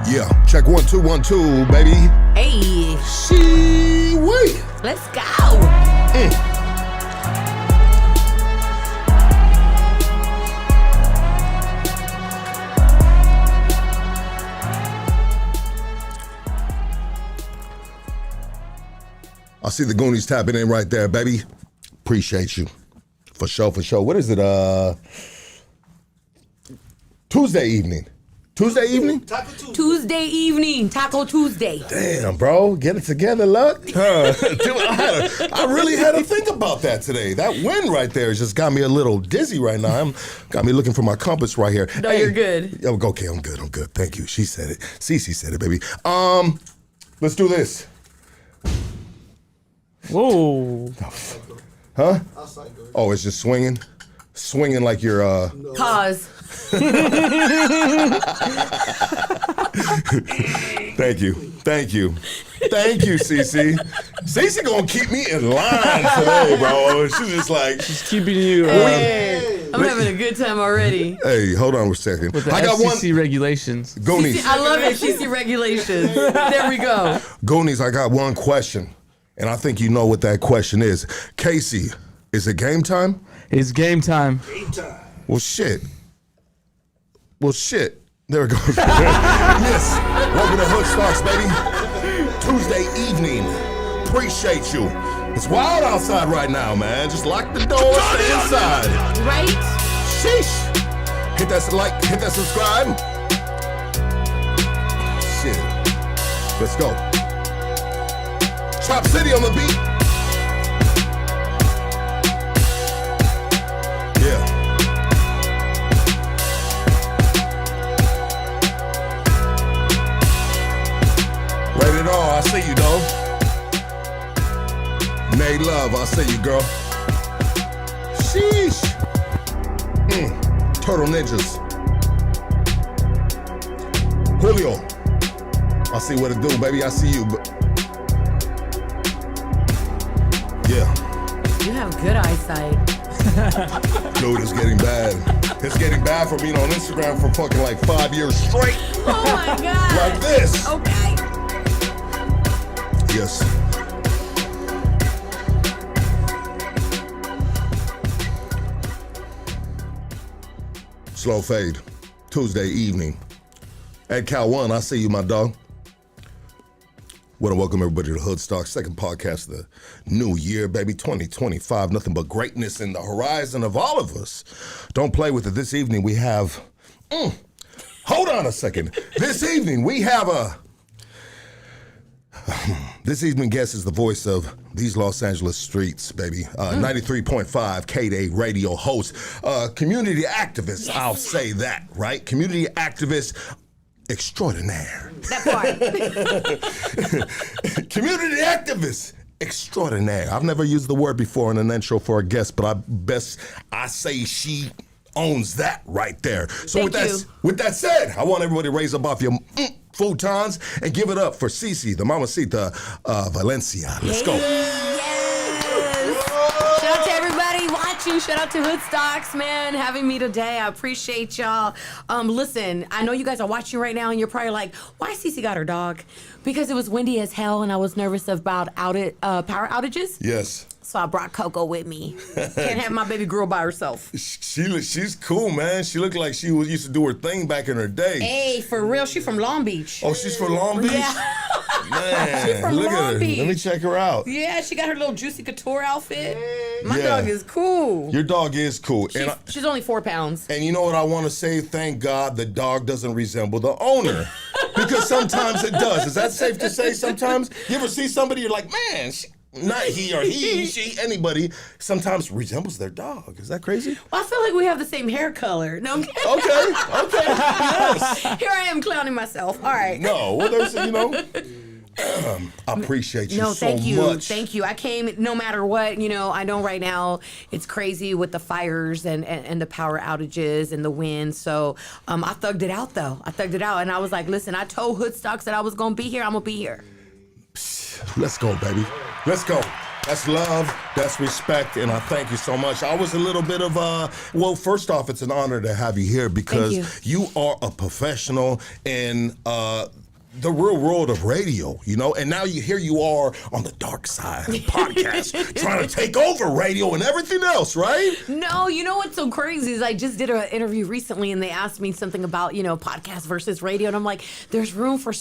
Yeah, check 1 2 1 2, baby. Hey, She-wee. let's go. I see the Goonies tapping in right there, baby. Appreciate you. For sure, for sure. What is it? Tuesday evening. Tuesday evening? Tuesday evening, Taco Tuesday. Damn, bro. Get it together, Luck. Dude, I really had to think about that today. That win right there just got me a little dizzy right now. Got me looking for my compass right here. No, you're good. Okay, I'm good. Thank you. She said it. CeCe said it, baby. Let's do this. Whoa. Huh? Oh, it's just swinging? Swinging like you're, Pause. Thank you, CeCe. CeCe gonna keep me in line today, bro. She's just like, She's keeping you Hey, I'm having a good time already. hey, hold on a second. with the I got FCC one. regulations. Goonies, I love it. CeCe regulations. There we go. Goonies, I got one question, and I think you know what that question is. Casey, is it game time? It's game time. Well, shit. There it goes. Yes. Welcome to Hoodstocks, baby. Tuesday evening. Appreciate you. It's wild outside right now, man. Just lock the door, stay inside. Right? Sheesh. Hit that like, hit that subscribe. Shit. Let's go. Chop City on the beat. Yeah. Rated R, I see you, though. Nay Love, I see you, girl. Sheesh. Turtle Ninjas. Julio. I see what it do, baby. I see you. Yeah. You have good eyesight. Dude, it's getting bad. It's getting bad for being on Instagram for fucking like 5 years straight. Oh my God. Like this. Okay. Yes. Slow fade. Tuesday evening. At Cal 1, I see you, my dog. Want to welcome everybody to Hoodstocks, second podcast of the new year, baby, 2025. Nothing but greatness in the horizon of all of us. Don't play with it. This evening we have, hold on a second. This evening we have this evening guest is the voice of these Los Angeles streets, baby. 93.5 KDAY radio host, community activist, I'll say that, right? Community activist extraordinaire. That part. Community activist extraordinaire. I've never used the word before in an intro for a guest, but I say she owns that right there. So Thank you. with that said, I want everybody to raise up off your futons and give it up for CeCe, the Mamacita Valencia. Let's go. Yes. Shout out to everybody watching. Shout out to Hoodstocks, man, having me today. I appreciate y'all. Listen, I know you guys are watching right now and you're probably like, why CeCe got her dog? Because it was windy as hell and I was nervous about power outages. Yes. So I brought Coco with me. Can't have my baby girl by herself. She's cool, man. She looked like she used to do her thing back in her day. Hey, for real, she from Long Beach. Oh, she's from Long Beach? Yeah. Man, She's from look Long at her. Beach. Let me check her out. Yeah, she got her little Juicy Couture outfit. My Yeah. dog is cool. Your dog is cool. She's only 4 pounds. And you know what I want to say? Thank God the dog doesn't resemble the owner. Because sometimes it does. Is that safe to say sometimes? You ever see somebody, you're like, man, not he or she, anybody, sometimes resembles their dog. Is that crazy? Well, I feel like we have the same hair color. No, I'm kidding. Okay, yes. Here I am clowning myself. All right. No, well, there's, I appreciate you No, so thank you. much. Thank you. I came no matter what. I know right now it's crazy with the fires and the power outages and the wind. So I thugged it out, though. And I was like, listen, I told Hoodstocks that I was going to be here. I'm going to be here. Let's go, baby. Let's go. That's love, that's respect, and I thank you so much. I was a little bit of well, first off, it's an honor to have you here because you are a professional in the real world of radio, you know, and now here you are on the dark side of podcast, trying to take over radio and everything else, right? No, you know what's so crazy is I just did an interview recently and they asked me something about, you know, podcast versus radio, and I'm like, there's room for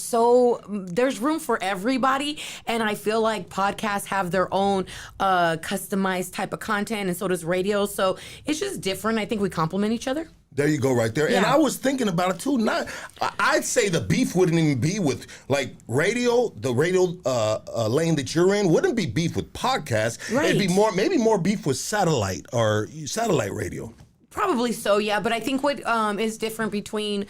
everybody, and I feel like podcasts have their own customized type of content, and so does radio, so it's just different. I think we complement each other. There you go, right there. Yeah. And I was thinking about it too. I'd say the beef wouldn't even be with like radio. The radio lane that you're in wouldn't be beef with podcasts. Right. It'd be maybe more beef with satellite or satellite radio. Probably so, yeah. But I think what is different between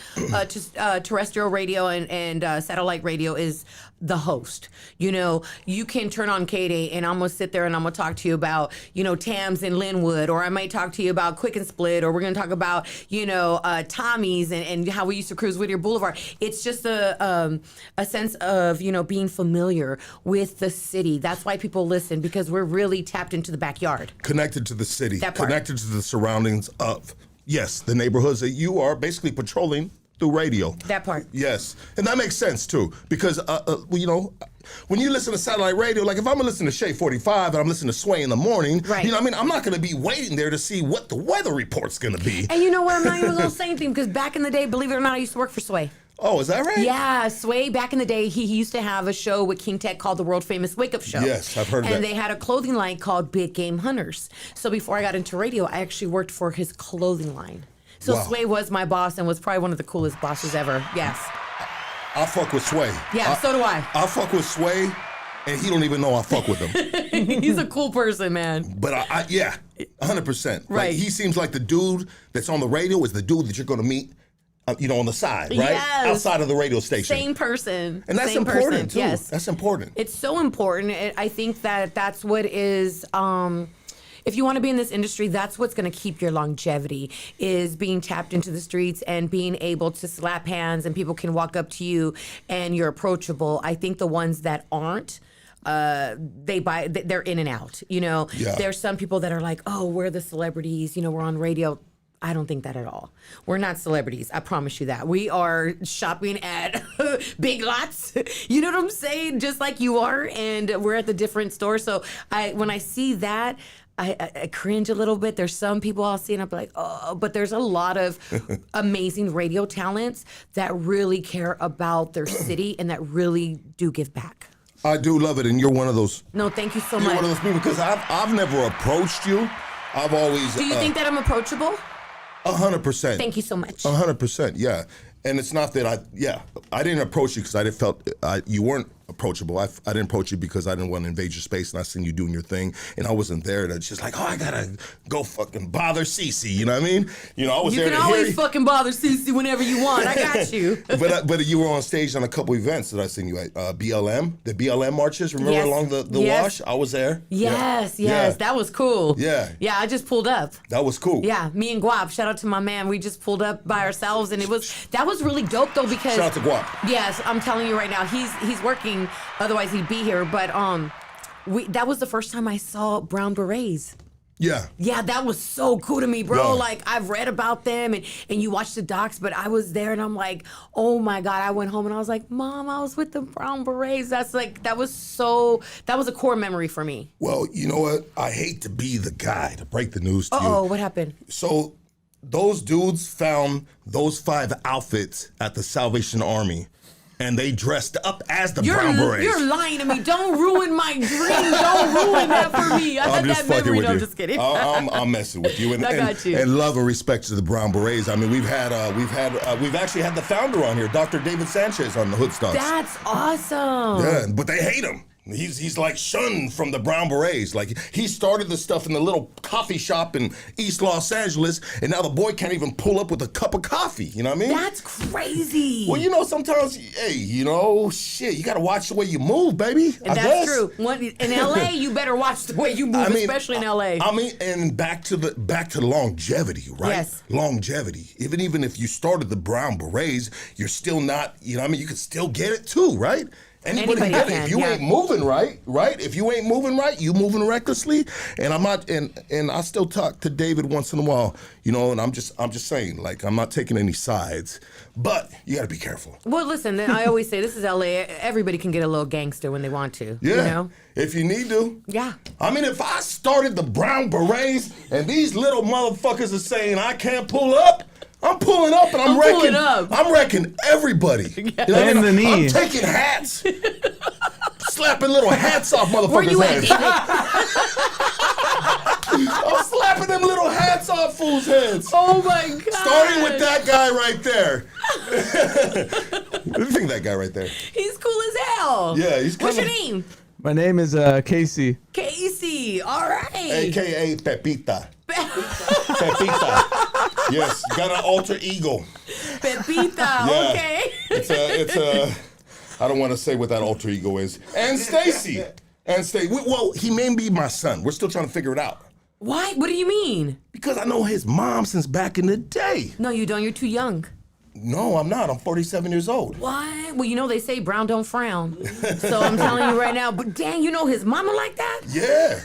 terrestrial radio and satellite radio is the host. You know, you can turn on KDAY and I'm going to sit there and I'm going to talk to you about, you know, Tams and Linwood, or I might talk to you about Quick and Split, or we're going to talk about, you know, Tommy's and how we used to cruise Whittier Boulevard. It's just a sense of, you know, being familiar with the city. That's why people listen, because we're really tapped into the backyard. Connected to the city. That part. Connected to the surroundings of, yes, the neighborhoods that you are basically patrolling through radio. That part. Yes. And that makes sense, too, because, you know, when you listen to satellite radio, like if I'm listening to Shea 45 and I'm listening to Sway in the morning, right. You know what I mean? I'm not going to be waiting there to see what the weather report's going to be. And you know what? I'm not even going to say anything, because back in the day, believe it or not, I used to work for Sway. Oh, is that right? Yeah, Sway, back in the day, he used to have a show with King Tech called the World Famous Wake Up Show. Yes, I've heard of that. And they had a clothing line called Big Game Hunters. So before I got into radio, I actually worked for his clothing line. So Wow. Sway was my boss and was probably one of the coolest bosses ever. Yes. I fuck with Sway. Yeah, so do I. I fuck with Sway, and he don't even know I fuck with him. He's a cool person, man. But yeah, 100%. Right. Like, he seems like the dude that's on the radio is the dude that you're going to meet, you know, on the side, right? Yes. Outside of the radio station. Same person. And that's Same important, person. too. Yes. That's important. It's so important. I think that's what is, if you want to be in this industry, that's what's going to keep your longevity, is being tapped into the streets and being able to slap hands and people can walk up to you and you're approachable. I think the ones that aren't, they're in and out. You know, Yeah. There's some people that are like, oh, we're the celebrities, you know, we're on radio. I don't think that at all. We're not celebrities. I promise you that. We are shopping at Big Lots. You know what I'm saying? Just like you are. And we're at the different stores. So when I see that, I cringe a little bit. There's some people I'll see and I'll be like, oh, but there's a lot of amazing radio talents that really care about their city and that really do give back. I do love it, and you're one of those. No, thank you so You're much. one of those people, because I've never approached you. I've always. Do you think that I'm approachable? 100%. Thank you so much. 100%, yeah. And it's not that I didn't approach you because I didn't felt you weren't approachable. I didn't approach you because I didn't want to invade your space, and I seen you doing your thing, and I wasn't there. And it's just like, oh, I gotta go fucking bother CeCe. You know what I mean? You know, I was You there can to always hear you. fucking bother CeCe whenever you want. I got you. But you were on stage on a couple events that I seen you at. BLM, the BLM marches. Remember Yes. along the Yes. wash? I was there. Yes, Yeah. that was cool. Yeah. Yeah, I just pulled up. That was cool. Yeah, me and Guap, shout out to my man. We just pulled up by ourselves, and that was really dope though, because Shout out to Guap. yes, I'm telling you right now, he's working. Otherwise, he'd be here. But that was the first time I saw brown berets. Yeah. Yeah, that was so cool to me, bro. Yeah. Like, I've read about them and you watch the docs, but I was there and I'm like, oh my God. I went home and I was like, Mom, I was with the brown berets. That was a core memory for me. Well, you know what? I hate to be the guy to break the news to you. Oh, what happened? So those dudes found those 5 outfits at the Salvation Army, and they dressed up as the Brown Berets. You're lying to me. Don't ruin my dream. Don't ruin that for me. I I'm had just that fucking memory. with No, you. I'm just kidding. I'm messing with you. And, I got you. And love and respect to the Brown Berets. I mean, we've actually had the founder on here, Dr. David Sanchez, on the Hoodstocks. That's awesome. Yeah, but they hate him. He's like shunned from the Brown Berets. Like, he started this stuff in the little coffee shop in East Los Angeles, and now the boy can't even pull up with a cup of coffee. You know what I mean? That's crazy. Well, you know, sometimes, hey, you know, shit, you got to watch the way you move, baby. And that's true. In LA, you better watch the way you move, especially in LA. I mean, and back to longevity, right? Yes. Longevity. Even if you started the Brown Berets, you're still not, you know what I mean? You can still get it too, right? Anybody can get it. If you ain't moving right? If you ain't moving right, you moving recklessly. And I'm not. And I still talk to David once in a while, you know. And I'm just saying, like, I'm not taking any sides, but you got to be careful. Well, listen, I always say this is LA. Everybody can get a little gangster when they want to. Yeah. You know? If you need to. Yeah. I mean, if I started the Brown Berets and these little motherfuckers are saying I can't pull up. I'm pulling up and I'm wrecking. I'm wrecking everybody. Yeah. You know what I And mean? the knee. I'm taking hats, slapping little hats off Where motherfuckers' you at, heads. David? I'm slapping them little hats off fools' heads. Oh my God. Starting with that guy right there. What do you think of that guy right there? He's cool as hell. Yeah, he's What's your kinda- name? My name is CeCe. Casey. All right. AKA Pepita. Pepita. Yes, got an alter ego. Pepita. Yeah. Okay. It's a. I don't want to say what that alter ego is. And Stacy. Well, he may be my son. We're still trying to figure it out. Why? What do you mean? Because I know his mom since back in the day. No, you don't. You're too young. No, I'm not. I'm 47 years old. What? Well, you know they say brown don't frown. So I'm telling you right now. But dang, you know his mama like that? Yeah.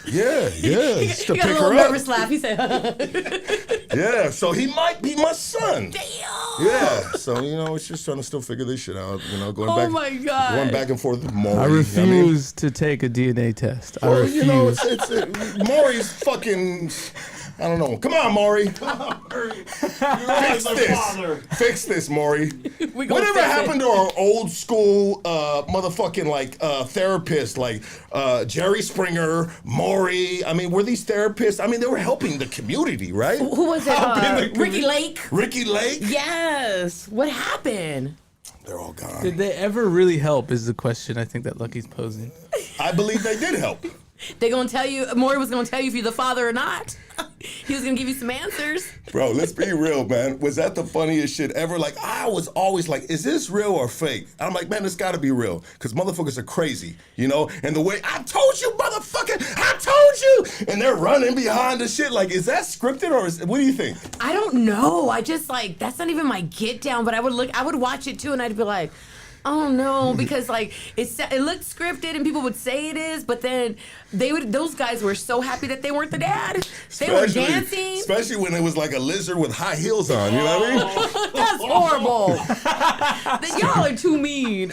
Just to He got pick a little her up. nervous laugh. He said, Yeah, so he might be my son. damn. Yeah, so it's just trying to still figure this shit out. Going Oh back, my God. going back and forth with Maury. I refuse to take a DNA test. I Well, refuse. Maury's fucking. I don't know. Come on, Maury. Fix this, Maury. Whatever happened to our old school motherfucking therapists like Jerry Springer, Maury? I mean, were these therapists? I mean, they were helping the community, right? Who was it? Ricky Lake? Ricky Lake? Yes. What happened? They're all gone. Did they ever really help is the question I think that Lucky's posing. I believe they did help. They gonna tell you, Maury was gonna tell you if you're the father or not. He was gonna give you some answers. Bro, let's be real, man. Was that the funniest shit ever? Like, I was always like, is this real or fake? I'm like, man, it's gotta be real. Because motherfuckers are crazy, And the way, I told you, motherfucker, I told you. And they're running behind the shit. Like, is that scripted or what do you think? I don't know. I just that's not even my get down, but I would watch it too and I'd be like, oh no, because it looked scripted and people would say it is, but then those guys were so happy that they weren't the dad. They were dancing. Especially when it was like a lizard with high heels on, you know what I mean? That's horrible. Y'all are too mean.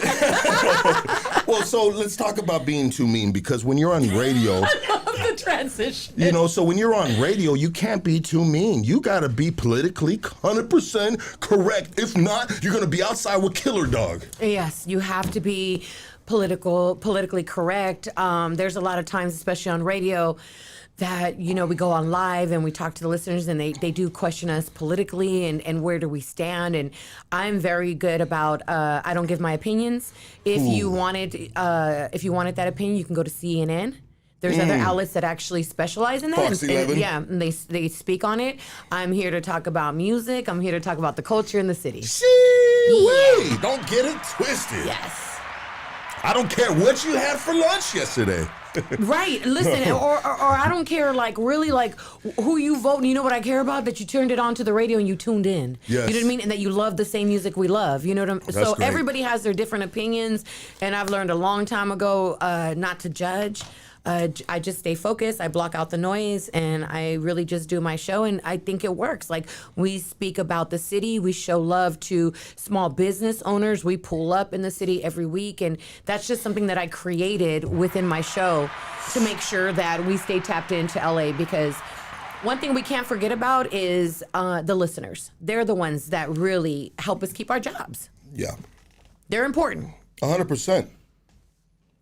Well, so let's talk about being too mean, because when you're on radio, I love the transition. so when you're on radio, you can't be too mean. You gotta be politically 100% correct. If not, you're gonna be outside with Killer Dog. Yes, you have to be politically correct. There's a lot of times, especially on radio, that we go on live and we talk to the listeners and they do question us politically and where do we stand. And I'm very good about I don't give my opinions. If you wanted that opinion, you can go to CNN. There's other outlets that actually specialize in that. Fox 11. And they speak on it. I'm here to talk about music. I'm here to talk about the culture in the city. Wait, don't get it twisted. Yes. I don't care what you had for lunch yesterday. Right. Listen, or I don't care, really, who you vote. And you know what I care about? That you turned it on to the radio and you tuned in. Yes. You know what I mean? And that you love the same music we love. You know what I mean? So great. everybody has their different opinions. And I've learned a long time ago not to judge. I just stay focused. I block out the noise, and I really just do my show, and I think it works. We speak about the city. We show love to small business owners. We pull up in the city every week, and that's just something that I created within my show to make sure that we stay tapped into LA, because one thing we can't forget about is the listeners. They're the ones that really help us keep our jobs. Yeah, They're important. 100%.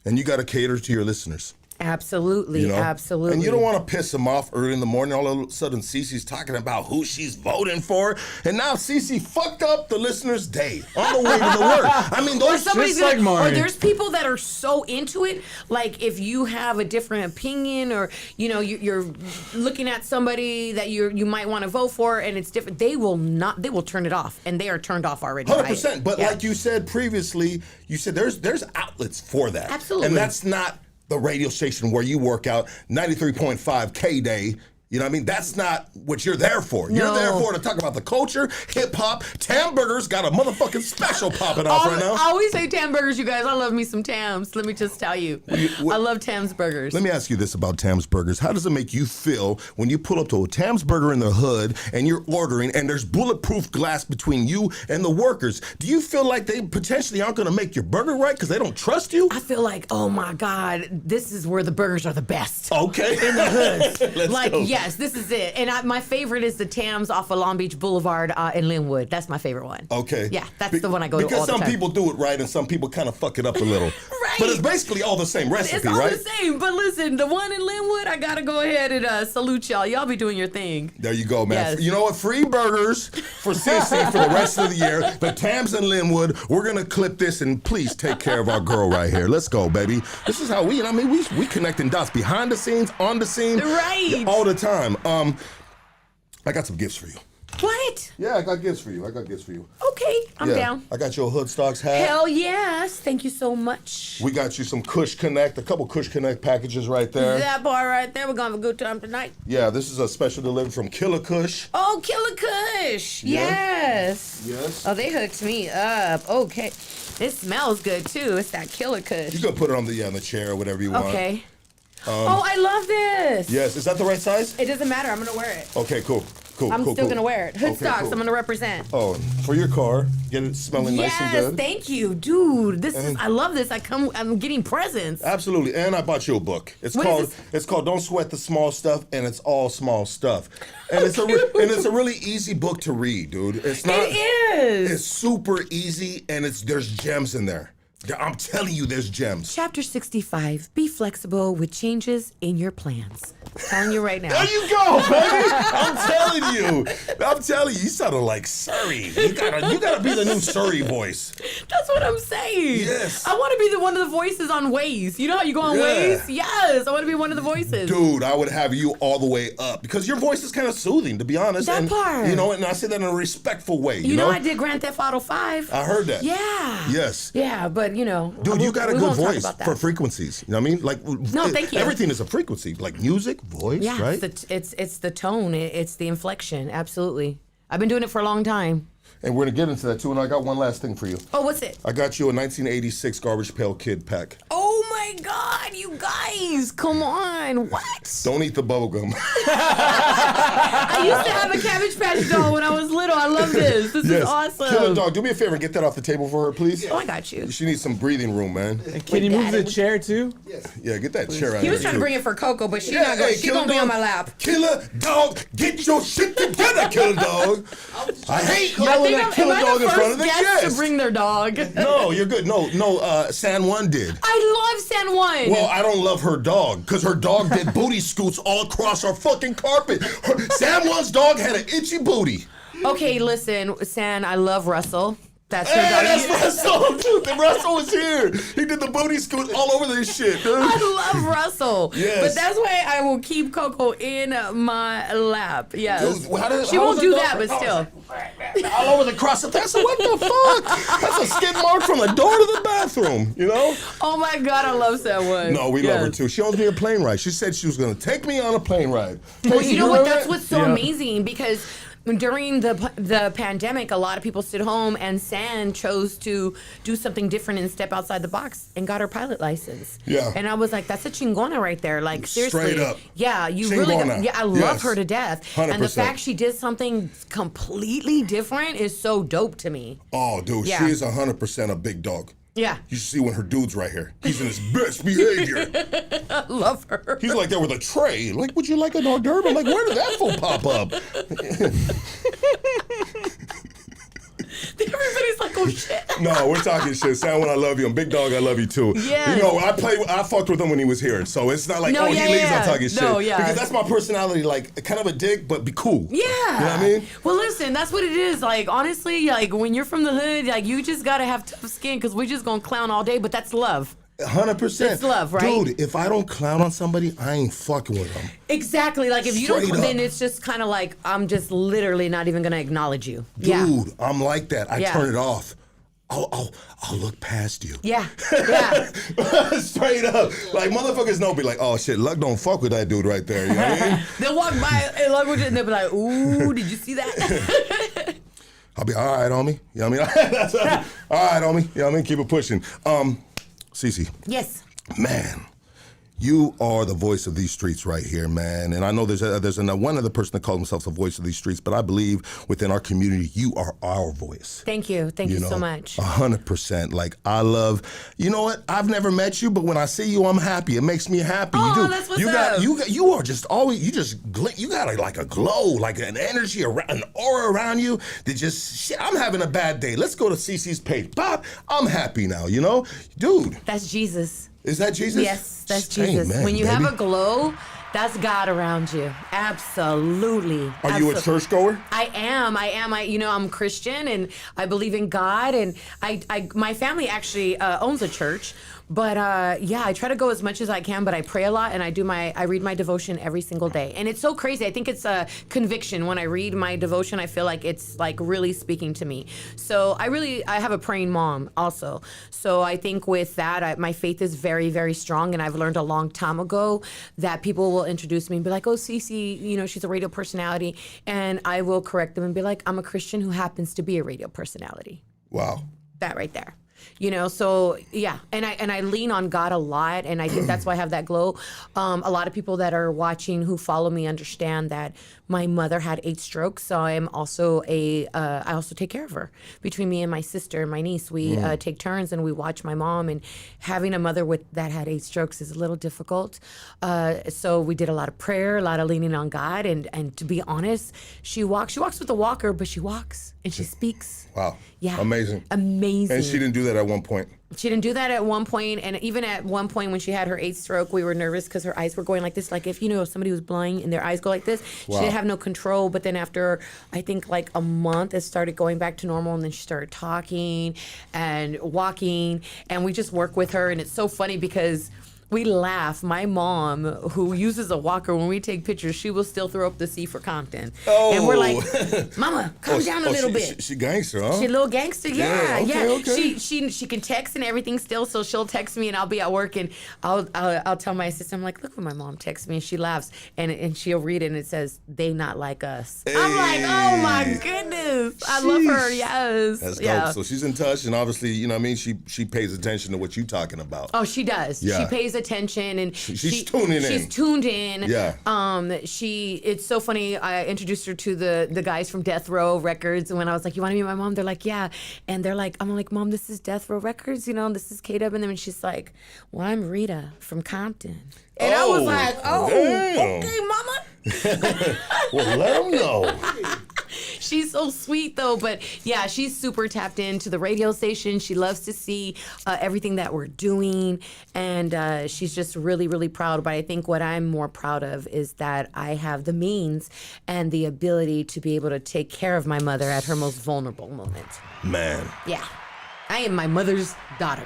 And you got to cater to your listeners. Absolutely, absolutely. And you don't want to piss them off early in the morning. All of a sudden, CeCe's talking about who she's voting for. And now CeCe fucked up the listener's day on the way to the work. I mean, those just like Maury. Or there's people that are so into it. Like if you have a different opinion, or you're looking at somebody that you might want to vote for, and it's different, they will turn it off, and they are turned off already. 100%. But like you said previously, you said there's outlets for that. Absolutely. And that's not the radio station where you work out. 93.5 KDAY You know what I mean? That's not what you're there for. You're No. there for to talk about the culture, hip hop. Tam Burgers got a motherfucking special popping off right now. I always say Tam Burgers, you guys. I love me some Tams. Let me just tell you. I love Tam's Burgers. Let me ask you this about Tam's Burgers. How does it make you feel when you pull up to a Tam's Burger in the hood and you're ordering and there's bulletproof glass between you and the workers? Do you feel like they potentially aren't going to make your burger right because they don't trust you? I feel like, oh my God, this is where the burgers are the best. Okay. In the hood. Let's like, go. yes, this is it. And my favorite is the Tams off of Long Beach Boulevard in Linwood. That's my favorite one. Okay. Yeah, that's the one I go to all the Because time. some people do it right and some people kind of fuck it up a little. Right. But it's basically all the same recipe, It's all right? the same. But listen, the one in Linwood, I got to go ahead and salute y'all. Y'all be doing your thing. There you go, man. Yes. You know what? Free burgers for CeCe for the rest of the year. The Tams in Linwood. We're going to clip this and please take care of our girl right here. Let's go, baby. This is how we connecting dots behind the scenes, on the scene. Right. All the time. I got some gifts for you. What? Yeah, I got gifts for you. Okay, I'm down. I got your Hoodstocks hat. Hell yes. Thank you so much. We got you some Kush Connect, a couple Kush Connect packages right there. That bar right there, we're going to have a good time tonight. Yeah, this is a special delivery from Killakush. Oh, Killakush. Yeah. Yes. Yes. Oh, they hooked me up. Okay. It smells good, too. It's that Killakush. You can put it on the chair or whatever you want. Okay. Oh, I love this. Yes, is that the right size? It doesn't matter. I'm going to wear it. Okay, cool. I'm still going to wear it. Hoodstocks, I'm going to represent. Oh, for your car, get it smelling nice and Yes, good. thank you. Dude, I love this. I'm getting presents. Absolutely, and I bought you a book. It's called Don't Sweat the Small Stuff, and it's all small stuff. And it's a really easy book to read, dude. It's not. It is. It's super easy, and there's gems in there. I'm telling you, there's gems. Chapter 65, be flexible with changes in your plans. I'm telling you right now. There you go, baby. I'm telling you, you sounded like Surrey. You gotta be the new Surrey voice. That's what I'm saying. Yes. I want to be one of the voices on Waze. You know how you go on Yeah. Waze? Yes, I want to be one of the voices. Dude, I would have you all the way up because your voice is kind of soothing, to be honest. That part. You know, and I say that in a respectful way. You know I did Grand Theft Auto 5. I heard that. Yeah. Yes. Yeah, but you know. Dude, you got a good voice about that. for frequencies. You know what I mean? Like, No, thank you. Everything is a frequency, like music, voice, Yeah, right? it's the tone, it's the inflection. Absolutely. I've been doing it for a long time. And we're gonna get into that too. And I got one last thing for you. Oh, what's it? I got you a 1986 Garbage Pail Kid pack. Oh my God, you guys, come on. What? Don't eat the bubble gum. I used to have a Cabbage Patch doll when I was little. I love this. This is awesome. Killer Dog, do me a favor and get that off the table for her, please. Oh, I got you. She needs some breathing room, man. Can you move Daddy. the chair too? Yeah, get that chair out He of was here, trying to too. bring it for Coco, but she's Yeah, not going. hey, She's gonna be on my lap. Killer Dog, get your shit together, Killer Dog. I hate I yelling think at am Killer I Dog the in front of first the guest guests. to bring their dog? No, you're good. No, San Juan did. I love San Juan. Well, I don't love her dog because her dog did booty scoots all across our fucking carpet. San Juan's dog had an itchy booty. Okay, listen, San, I love Russell. That's her Hey, dog. that's Russell, dude. Russell was here. He did the booty scoot all over this shit, dude. I love Russell. Yes. But that's why I will keep Coco in my lap. Yes. Dude, She won't do that, but still. All over the cross. That's what the fuck? That's a skid mark from the door to the bathroom, you know? Oh my God, I love San Juan. No, we love her too. She owns me a plane ride. She said she was going to take me on a plane ride. Well, Casey, you know what? remember That's that? what's so amazing because during the pandemic, a lot of people stayed home, and San chose to do something different and step outside the box and got her pilot license. Yeah. And I was like, that's a chingona right there. Like, seriously. Straight up. Yeah, you Chingona. really. I love Yes. her to death. 100%. And the fact she did something completely different is so dope to me. Oh, dude, Yeah. she is 100% a big dog. Yeah. You should see when her dude's right here. He's in his best behavior. I love her. He's like there with a tray. Like, would you like an hors d'oeuvre? I'm like, where did that fool pop up? Everybody's like, oh shit. No, we're talking shit. San Juan, I love you. And Big Dog, I love you too. Yes. You know, I fucked with him when he was here. So it's not like, No, he yeah, leaves, yeah. I'm talking shit. No, yeah. Because that's my personality, like, kind of a dick, but be cool. Yeah. You know what I mean? Well, listen, that's what it is. Like, honestly, like, when you're from the hood, like, you just gotta have tough skin because we're just gonna clown all day, but that's love. 100%. It's love, right? Dude, if I don't clown on somebody, I ain't fucking with them. Exactly. Like, if you Straight don't, up. then it's just kind of like, I'm just literally not even gonna acknowledge you. Dude, I'm like that. I Yeah. turn it off. I'll look past you. Yeah. Straight up. Like, motherfuckers know, be like, oh shit, Luck don't fuck with that dude right there. You know what I mean? They'll walk by and Luck would, and they'll be like, ooh, did you see that? I'll be, all right, homie. You know what I mean? That's all right, homie. You know what I mean? Keep it pushing. CeCe. Yes. Man, you are the voice of these streets right here, man. And I know there's one other person that calls themselves the voice of these streets, but I believe within our community, you are our voice. Thank you. Thank you so much. 100%. Like, I love, you know what? I've never met you, but when I see you, I'm happy. It makes me happy. Oh, that's what's up. You are just always, you got like a glow, like an energy, an aura around you that just, shit, I'm having a bad day. Let's go to CeCe's page. Pop, I'm happy now, you know? Dude. That's Jesus. Is that Jesus? Yes, that's Jesus. Amen, when you baby. have a glow, that's God around you. Absolutely. Are you a churchgoer? I am. I'm Christian and I believe in God, and my family actually owns a church. But I try to go as much as I can, but I pray a lot and I read my devotion every single day. And it's so crazy. I think it's a conviction. When I read my devotion, I feel like it's like really speaking to me. So I have a praying mom also. So I think with that, my faith is very, very strong. And I've learned a long time ago that people will introduce me and be like, oh, CeCe, she's a radio personality. And I will correct them and be like, I'm a Christian who happens to be a radio personality. Wow. That right there. So yeah, and I lean on God a lot, and I think that's why I have that glow. A lot of people that are watching who follow me understand that my mother had 8 strokes, so I'm also I also take care of her. Between me and my sister and my niece, we take turns and we watch my mom. And having a mother that had 8 strokes is a little difficult. So we did a lot of prayer, a lot of leaning on God, and to be honest, she walks with a walker, but she walks and she speaks. Wow. Yeah. Amazing. Amazing. And she didn't do that at one point. She didn't do that at one point, and even at one point when she had her 8th stroke, we were nervous because her eyes were going like this. Like if somebody was blind and their eyes go like this, wow. She didn't have no control. But then after I think like a month, it started going back to normal, and then she started talking and walking, and we just work with her, and it's so funny because we laugh. My mom, who uses a walker, when we take pictures, she will still throw up the C for Compton. Oh. And we're like, Mama, calm down a little bit. She gangster, huh? She a little gangster, yeah. Okay. She can text and everything still, so she'll text me and I'll be at work and I'll tell my assistant, I'm like, look what my mom texts me, and she laughs and she'll read it and it says, they not like us. Hey. I'm like, oh my goodness. I love her, yes. That's yeah. dope. So she's in touch, and obviously, you know what I mean, she pays attention to what you're talking about. Oh, she does. Yeah. She pays attention, and she's tuning in. She's tuned in. Yeah. It's so funny. I introduced her to the guys from Death Row Records, and when I was like, "You want to meet my mom?" They're like, "Yeah," and I'm like, "Mom, this is Death Row Records. This is KDAY," and then she's like, "Well, I'm Rita from Compton," and I was like, "Oh, damn. okay, Mama." Well, let them know. She's so sweet though, but yeah, she's super tapped into the radio station. She loves to see everything that we're doing, and she's just really, really proud. But I think what I'm more proud of is that I have the means and the ability to be able to take care of my mother at her most vulnerable moment. Man. Yeah, I am my mother's daughter.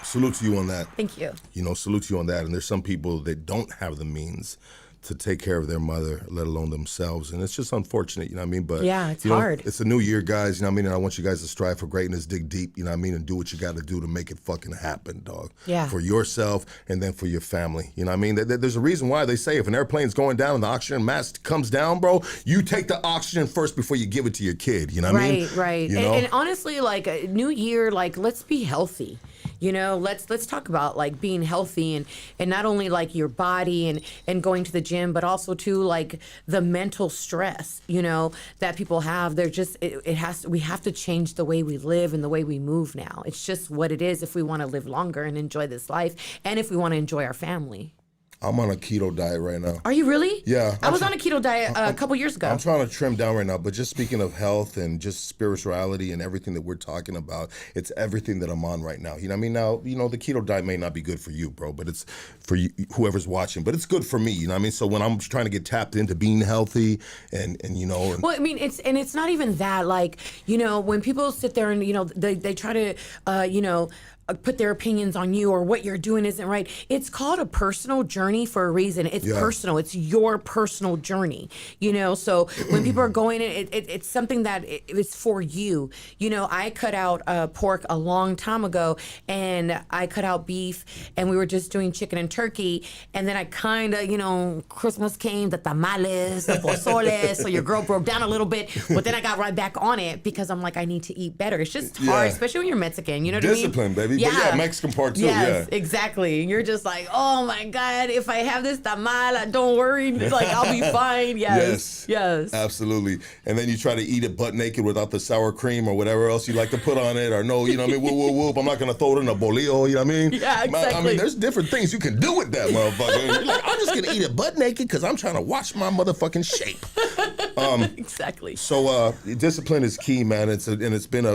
Salute to you on that. Thank you. Salute to you on that. And there's some people that don't have the means to take care of their mother, let alone themselves. And it's just unfortunate, you know what I mean? But yeah, it's hard. It's a new year, guys, you know what I mean? And I want you guys to strive for greatness, dig deep, you know what I mean? And do what you got to do to make it fucking happen, dog. Yeah. For yourself and then for your family, you know what I mean? There's a reason why they say if an airplane's going down and the oxygen mask comes down, bro, you take the oxygen first before you give it to your kid, you know what I mean? Right. And honestly, like a new year, like let's be healthy. Let's talk about like being healthy and not only like your body and going to the gym, but also too like the mental stress, that people have. They're just we have to change the way we live and the way we move now. It's just what it is if we want to live longer and enjoy this life, and if we want to enjoy our family. I'm on a keto diet right now. Are you really? Yeah. I was on a keto diet a couple years ago. I'm trying to trim down right now, but just speaking of health and just spirituality and everything that we're talking about, it's everything that I'm on right now. You know what I mean? Now, the keto diet may not be good for you, bro, but it's for you, whoever's watching, but it's good for me, you know what I mean? So when I'm trying to get tapped into being healthy and well, I mean, it's not even that, like, when people sit there and, they try to, put their opinions on you or what you're doing isn't right. It's called a personal journey for a reason. It's personal. It's your personal journey, you know? So when people are going in, it's something that it's for you. You know, I cut out pork a long time ago, and I cut out beef, and we were just doing chicken and turkey. And then I kind of, you know, Christmas came, the tamales, the pozole, so your girl broke down a little bit, but then I got right back on it because I'm like, I need to eat better. It's just hard, especially when you're Mexican, you know what I mean? Discipline, baby. Yeah. But Mexican part too, yes, exactly. You're just like, oh my God, if I have this tamal, don't worry, like I'll be fine. Yes. Absolutely. And then you try to eat it butt naked without the sour cream or whatever else you like to put on it, or no, you know what I mean? Whoop. I'm not going to throw it in a bolillo, you know what I mean? Yeah, exactly. I mean, there's different things you can do with that motherfucker. You're like, I'm just going to eat it butt naked because I'm trying to watch my motherfucking shape. Exactly. So discipline is key, man. It's been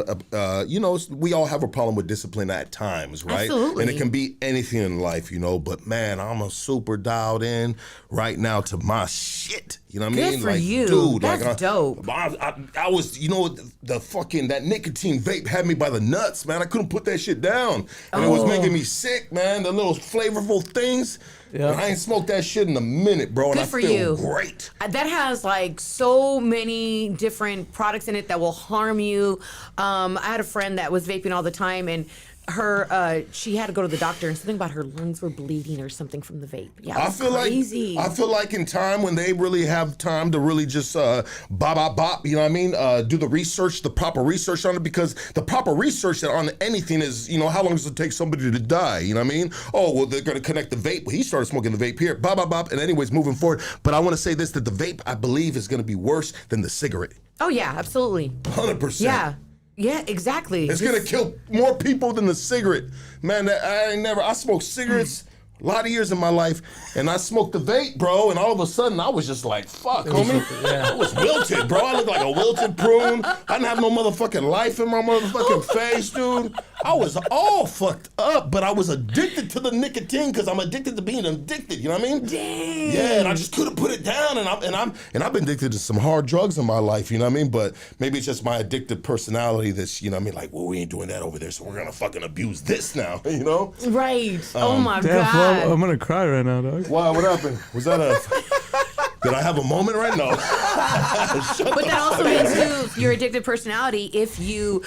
you know, we all have a problem with discipline at times, right? Absolutely. And it can be anything in life, you know. But man, I'm a super dialed in right now to my shit. You know what I mean? Good for like, you. Dude, that's like, dope. I was, you know, the fucking that nicotine vape had me by the nuts, man. I couldn't put that shit down, and it was making me sick, man. The little flavorful things. Yeah. I ain't smoked that shit in a minute, bro, and I feel great. That has like so many different products in it that will harm you. I had a friend that was vaping all the time, and she had to go to the doctor, and something about her lungs were bleeding or something from the vape. Yeah, I feel crazy. I feel like in time when they really have time to really just bop, you know what I mean? Do the research, the proper research on it, because the proper research on anything is, you know, how long does it take somebody to die? You know what I mean? Oh, well, they're gonna connect the vape. Well, he started smoking the vape here, bop, and anyways, moving forward. But I want to say this, that the vape, I believe, is gonna be worse than the cigarette. Oh yeah, absolutely. 100%. Yeah, exactly. It's gonna kill more people than the cigarette. Man, I smoked cigarettes a lot of years in my life, and I smoked the vape, bro, and all of a sudden I was just like, fuck, homie. I was wilted, bro. I looked like a wilted prune. I didn't have no motherfucking life in my motherfucking face, dude. I was all fucked up, but I was addicted to the nicotine because I'm addicted to being addicted, you know what I mean? Dang. Yeah, and I just couldn't put it down, and I've been addicted to some hard drugs in my life, you know what I mean? But maybe it's just my addictive personality that's, you know what I mean, like, well, we ain't doing that over there, so we're gonna fucking abuse this now, you know? Right. Oh my damn, God. Flo, I'm gonna cry right now, dog. Wow, what happened? Was that did I have a moment right now? But that also means your addictive personality. If you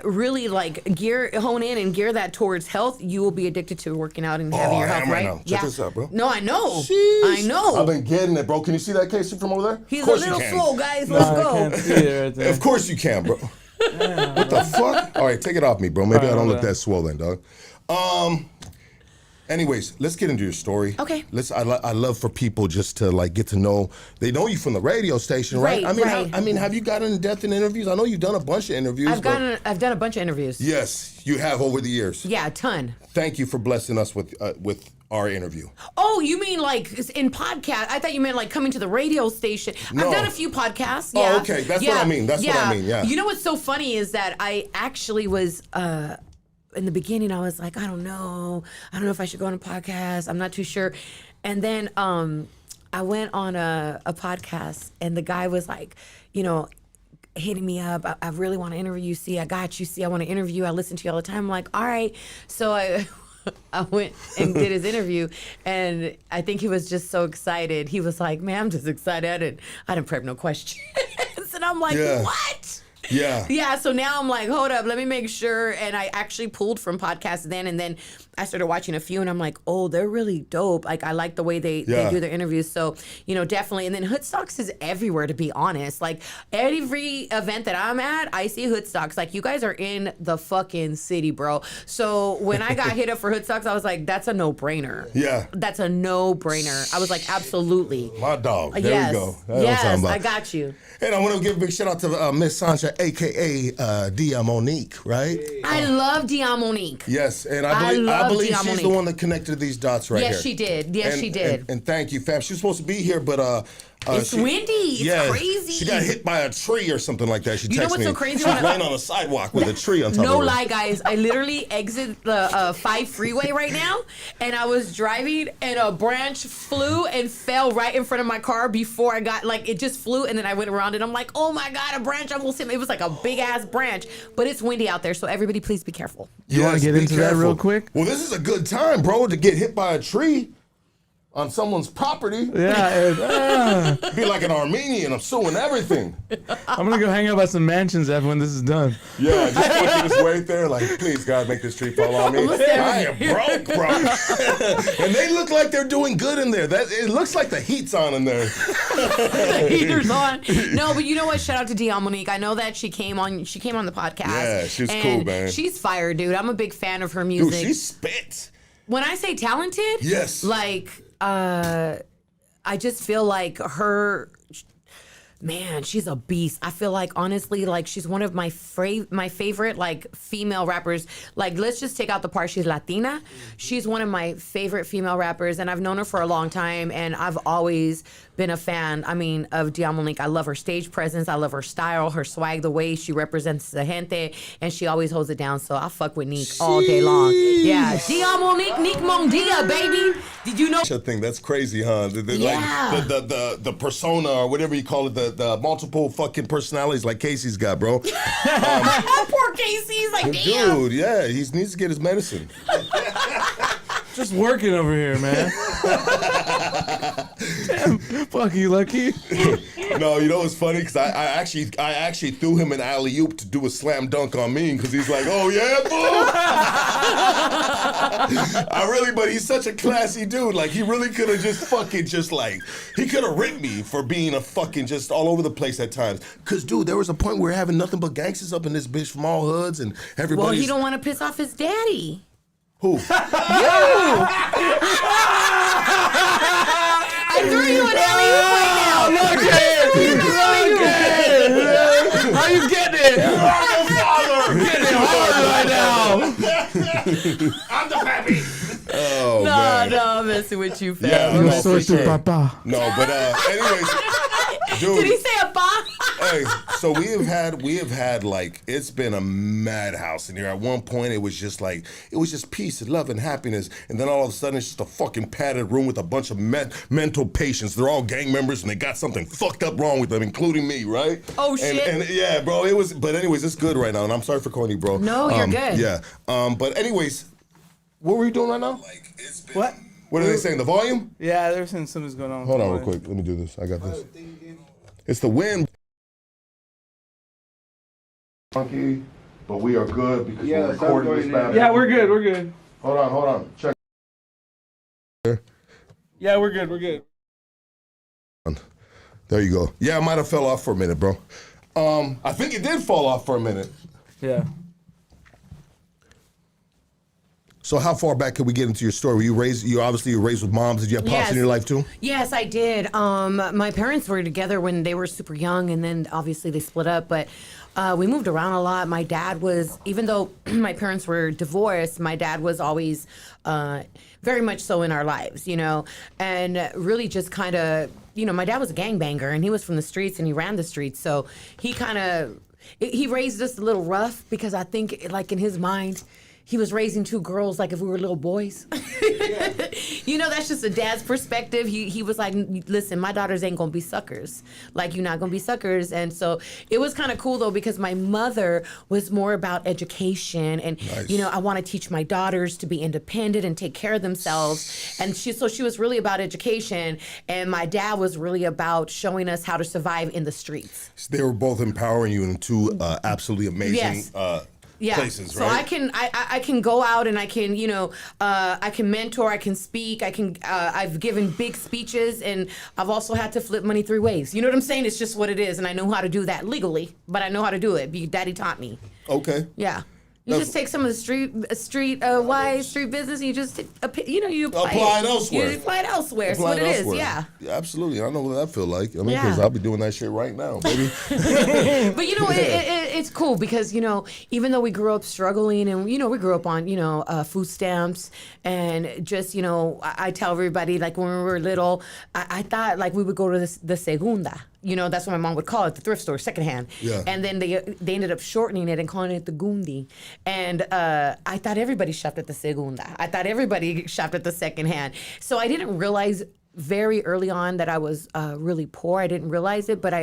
really like hone in and gear that towards health, you will be addicted to working out and having your health right. Now. Check this out, bro. No, I know. Sheesh. I know. I've been getting it, bro. Can you see that case from over there? He's a little slow, guys. Let's go. I can't see it right there. Of course you can, bro. What the fuck? All right, take it off me, bro. Maybe I don't look that swollen, dog. Anyways, let's get into your story. Okay. I love for people just to like get to know. They know you from the radio station, right? I mean, have you gotten in depth in interviews? I know you've done a bunch of interviews. I've done a bunch of interviews. Yes, you have over the years. Yeah, a ton. Thank you for blessing us with our interview. Oh, you mean like in podcast? I thought you meant like coming to the radio station. No. I've done a few podcasts. Yeah. Oh, okay. That's what I mean. That's what I mean. Yeah. You know what's so funny is that I actually was. In the beginning, I was like, I don't know if I should go on a podcast. I'm not too sure. And then I went on a podcast, and the guy was like, you know, hitting me up. I really want to interview you. See, I got you. See, I want to interview you. I listen to you all the time. I'm like, all right. So I went and did his interview, and I think he was just so excited. He was like, man, I'm just excited. I didn't prep no questions. And I'm like, what? Yeah. Yeah, so now I'm like, hold up, let me make sure. And I actually pulled from podcasts then, and then I started watching a few, and I'm like, oh, they're really dope. Like, I like the way they do their interviews. So, you know, definitely. And then Hoodstocks is everywhere, to be honest. Like, every event that I'm at, I see Hoodstocks. Like, you guys are in the fucking city, bro. So when I got hit up for Hoodstocks, I was like, that's a no-brainer. Yeah. That's a no-brainer. I was like, absolutely. My dog. There we go. Yes, I got you. And I want to give a big shout out to Miss Sancha, a.k.a. Dia Monique, right? I love Dia Monique. Yes, and I believe she's Monique. The one that connected these dots right here. Yes, she did. Yes, she did. And thank you, fam. She was supposed to be here, but It's windy. It's crazy. She got hit by a tree or something like that. She texted me. You know what's so crazy? She was laying on a sidewalk with a tree on top of her. No lie, guys. I literally exit the 5 freeway right now, and I was driving, and a branch flew and fell right in front of my car before I got, like, it just flew, and then I went around it. I'm like, oh my God, a branch almost hit me. It was like a big-ass branch, but it's windy out there, so everybody please be careful. You want to get into that real quick? Well, this is a good time, bro, to get hit by a tree on someone's property. Yeah. Be like an Armenian. I'm suing everything. I'm going to go hang out by some mansions after when this is done. Yeah, just fucking just wait there like, please, God, make this tree fall on me. I am broke, bro. And they look like they're doing good in there. It looks like the heat's on in there. The heater's on. No, but you know what? Shout out to Dion Monique. I know that she came on the podcast. Yeah, she's cool, man. She's fire, dude. I'm a big fan of her music. Dude, she spits. When I say talented, yes, like I just feel like her, man, she's a beast. I feel like, honestly, like she's one of my favorite like female rappers. Like, let's just take out the part she's Latina. She's one of my favorite female rappers, and I've known her for a long time, and I've always been a fan, of Dion Monique. I love her stage presence. I love her style, her swag, the way she represents the gente, and she always holds it down. So I fuck with Nick all day long. Yeah, Dion Monique, Nick Mondia, baby. Did you know? Thing that's crazy, huh? Yeah. Like the persona or whatever you call it, the multiple fucking personalities like Casey's got, bro. Poor Casey. He's like, damn. Dude, yeah, he needs to get his medicine. Just working over here, man. Damn, fuck you, Lucky. No, you know what's funny? Because I actually threw him an alley-oop to do a slam dunk on me, because he's like, oh yeah, boo. But he's such a classy dude. Like, he really could have just fucking he could have ripped me for being a fucking just all over the place at times. Because, dude, there was a point where we're having nothing but gangsters up in this bitch from all hoods, and everybody. Well, he don't want to piss off his daddy. Who? You! I threw you an alley-oop right now. Okay. How you getting it? Getting it hard right now. I'm the pappy. Oh, man. No, I'm messing with you, fam. Yeah, no, for sure. Papa. No, but anyways, dude. Did he say a pa? Hey, so we have had like, it's been a madhouse in here. At one point, it was just peace and love and happiness, and then all of a sudden, it's just a fucking padded room with a bunch of mental patients. They're all gang members, and they got something fucked up wrong with them, including me, right? Oh shit! And yeah, bro, it was. But anyways, it's good right now, and I'm sorry for calling you, bro. No, you're good. Yeah. But anyways, what were you doing right now? What? What are they saying? The volume? Yeah, they're saying something's going on. Hold on, real quick. Let me do this. I got this. It's the wind. Funky, but we are good because we're recording this bad. Yeah, we're good. We're good. Hold on. Check. Yeah, we're good. There you go. Yeah, I might have fell off for a minute, bro. I think it did fall off for a minute. Yeah. So how far back can we get into your story? Were you raised with moms? Did you have pops in your life too? Yes, I did. My parents were together when they were super young, and then obviously they split up, but we moved around a lot. My dad was, even though my parents were divorced, my dad was always very much so in our lives, and really just kind of, my dad was a gangbanger, and he was from the streets, and he ran the streets, so he raised us a little rough, because I think, like, in his mind, he was raising two girls like if we were little boys. That's just a dad's perspective. He was like, listen, my daughters ain't gonna be suckers. Like, you're not gonna be suckers. And so it was kind of cool though, because my mother was more about education, and nice. I want to teach my daughters to be independent and take care of themselves. And she was really about education, and my dad was really about showing us how to survive in the streets. So they were both empowering you in two absolutely amazing Yes. places, so right? I can go out and I can I can mentor, I can speak, I've given big speeches, and I've also had to flip money 3 ways. You know what I'm saying? It's just what it is, and I know how to do that legally, but I know how to do it. Daddy taught me. Okay. Yeah. You just take some of the street business, and you just you apply it elsewhere. You apply it elsewhere. That's what it is. Yeah. Absolutely. I know what that feel like. Yeah. Because I'll be doing that shit right now, baby. But it's cool because, you know, even though we grew up struggling and, you know, we grew up on, you know, food stamps and just, you know, I tell everybody, like when we were little, I thought like we would go to the segunda. You know, that's what my mom would call it, the thrift store, secondhand. Yeah. And then they ended up shortening it and calling it the gundi. And I thought everybody shopped at the segunda. I thought everybody shopped at the secondhand. So I didn't realize very early on that I was really poor. I didn't realize it, but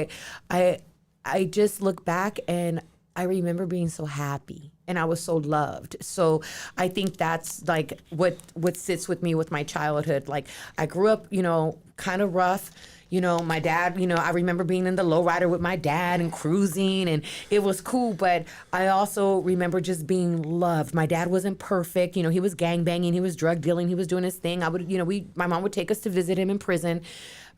I just look back and I remember being so happy and I was so loved. So I think that's like what sits with me with my childhood. Like I grew up, you know, kind of rough. You know, my dad, you know, I remember being in the lowrider with my dad and cruising and it was cool, but I also remember just being loved. My dad wasn't perfect. You know, he was gangbanging, he was drug dealing, he was doing his thing. I would, you know, my mom would take us to visit him in prison.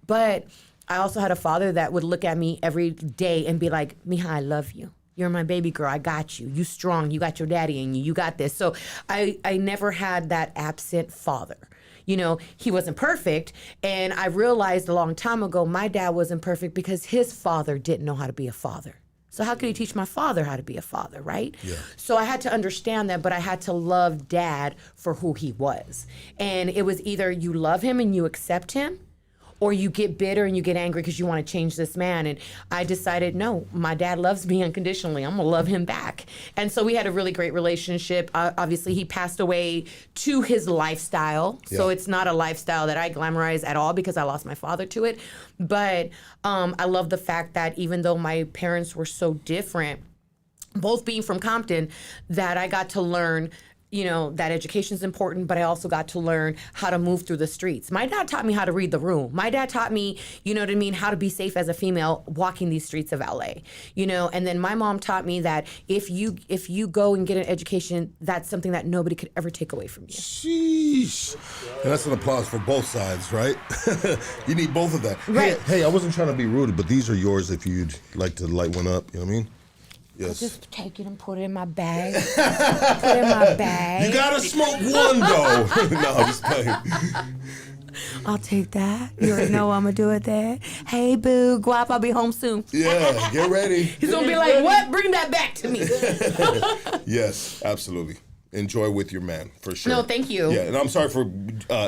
But I also had a father that would look at me every day and be like, Mija, I love you. You're my baby girl. I got you. You strong. You got your daddy in you. You got this. So I never had that absent father. You know, he wasn't perfect. And I realized a long time ago, my dad wasn't perfect because his father didn't know how to be a father. So how could he teach my father how to be a father, right? Yeah. So I had to understand that, but I had to love dad for who he was. And it was either you love him and you accept him, or you get bitter and you get angry because you want to change this man. And I decided, no, my dad loves me unconditionally. I'm going to love him back. And so we had a really great relationship. Obviously, he passed away to his lifestyle. Yeah. So it's not a lifestyle that I glamorize at all because I lost my father to it. But I love the fact that even though my parents were so different, both being from Compton, that I got to learn, you know, that education is important, but I also got to learn how to move through the streets. My dad taught me how to read the room. My dad taught me, you know what I mean, how to be safe as a female walking these streets of LA, you know, and then my mom taught me that if you go and get an education, that's something that nobody could ever take away from you. Sheesh. And that's an applause for both sides, right? You need both of that. Right. Hey, I wasn't trying to be rude, but these are yours if you'd like to light one up, you know what I mean? Yes. I'll just take it and put it in my bag. Put it in my bag. You gotta smoke one though. No, I'm just playing. I'll take that. You already know what I'm gonna do with that. Hey, boo, guap, I'll be home soon. Yeah, get ready. He's gonna be like, what? Bring that back to me. Yes, absolutely. Enjoy with your man, for sure. No, thank you. Yeah, and I'm sorry for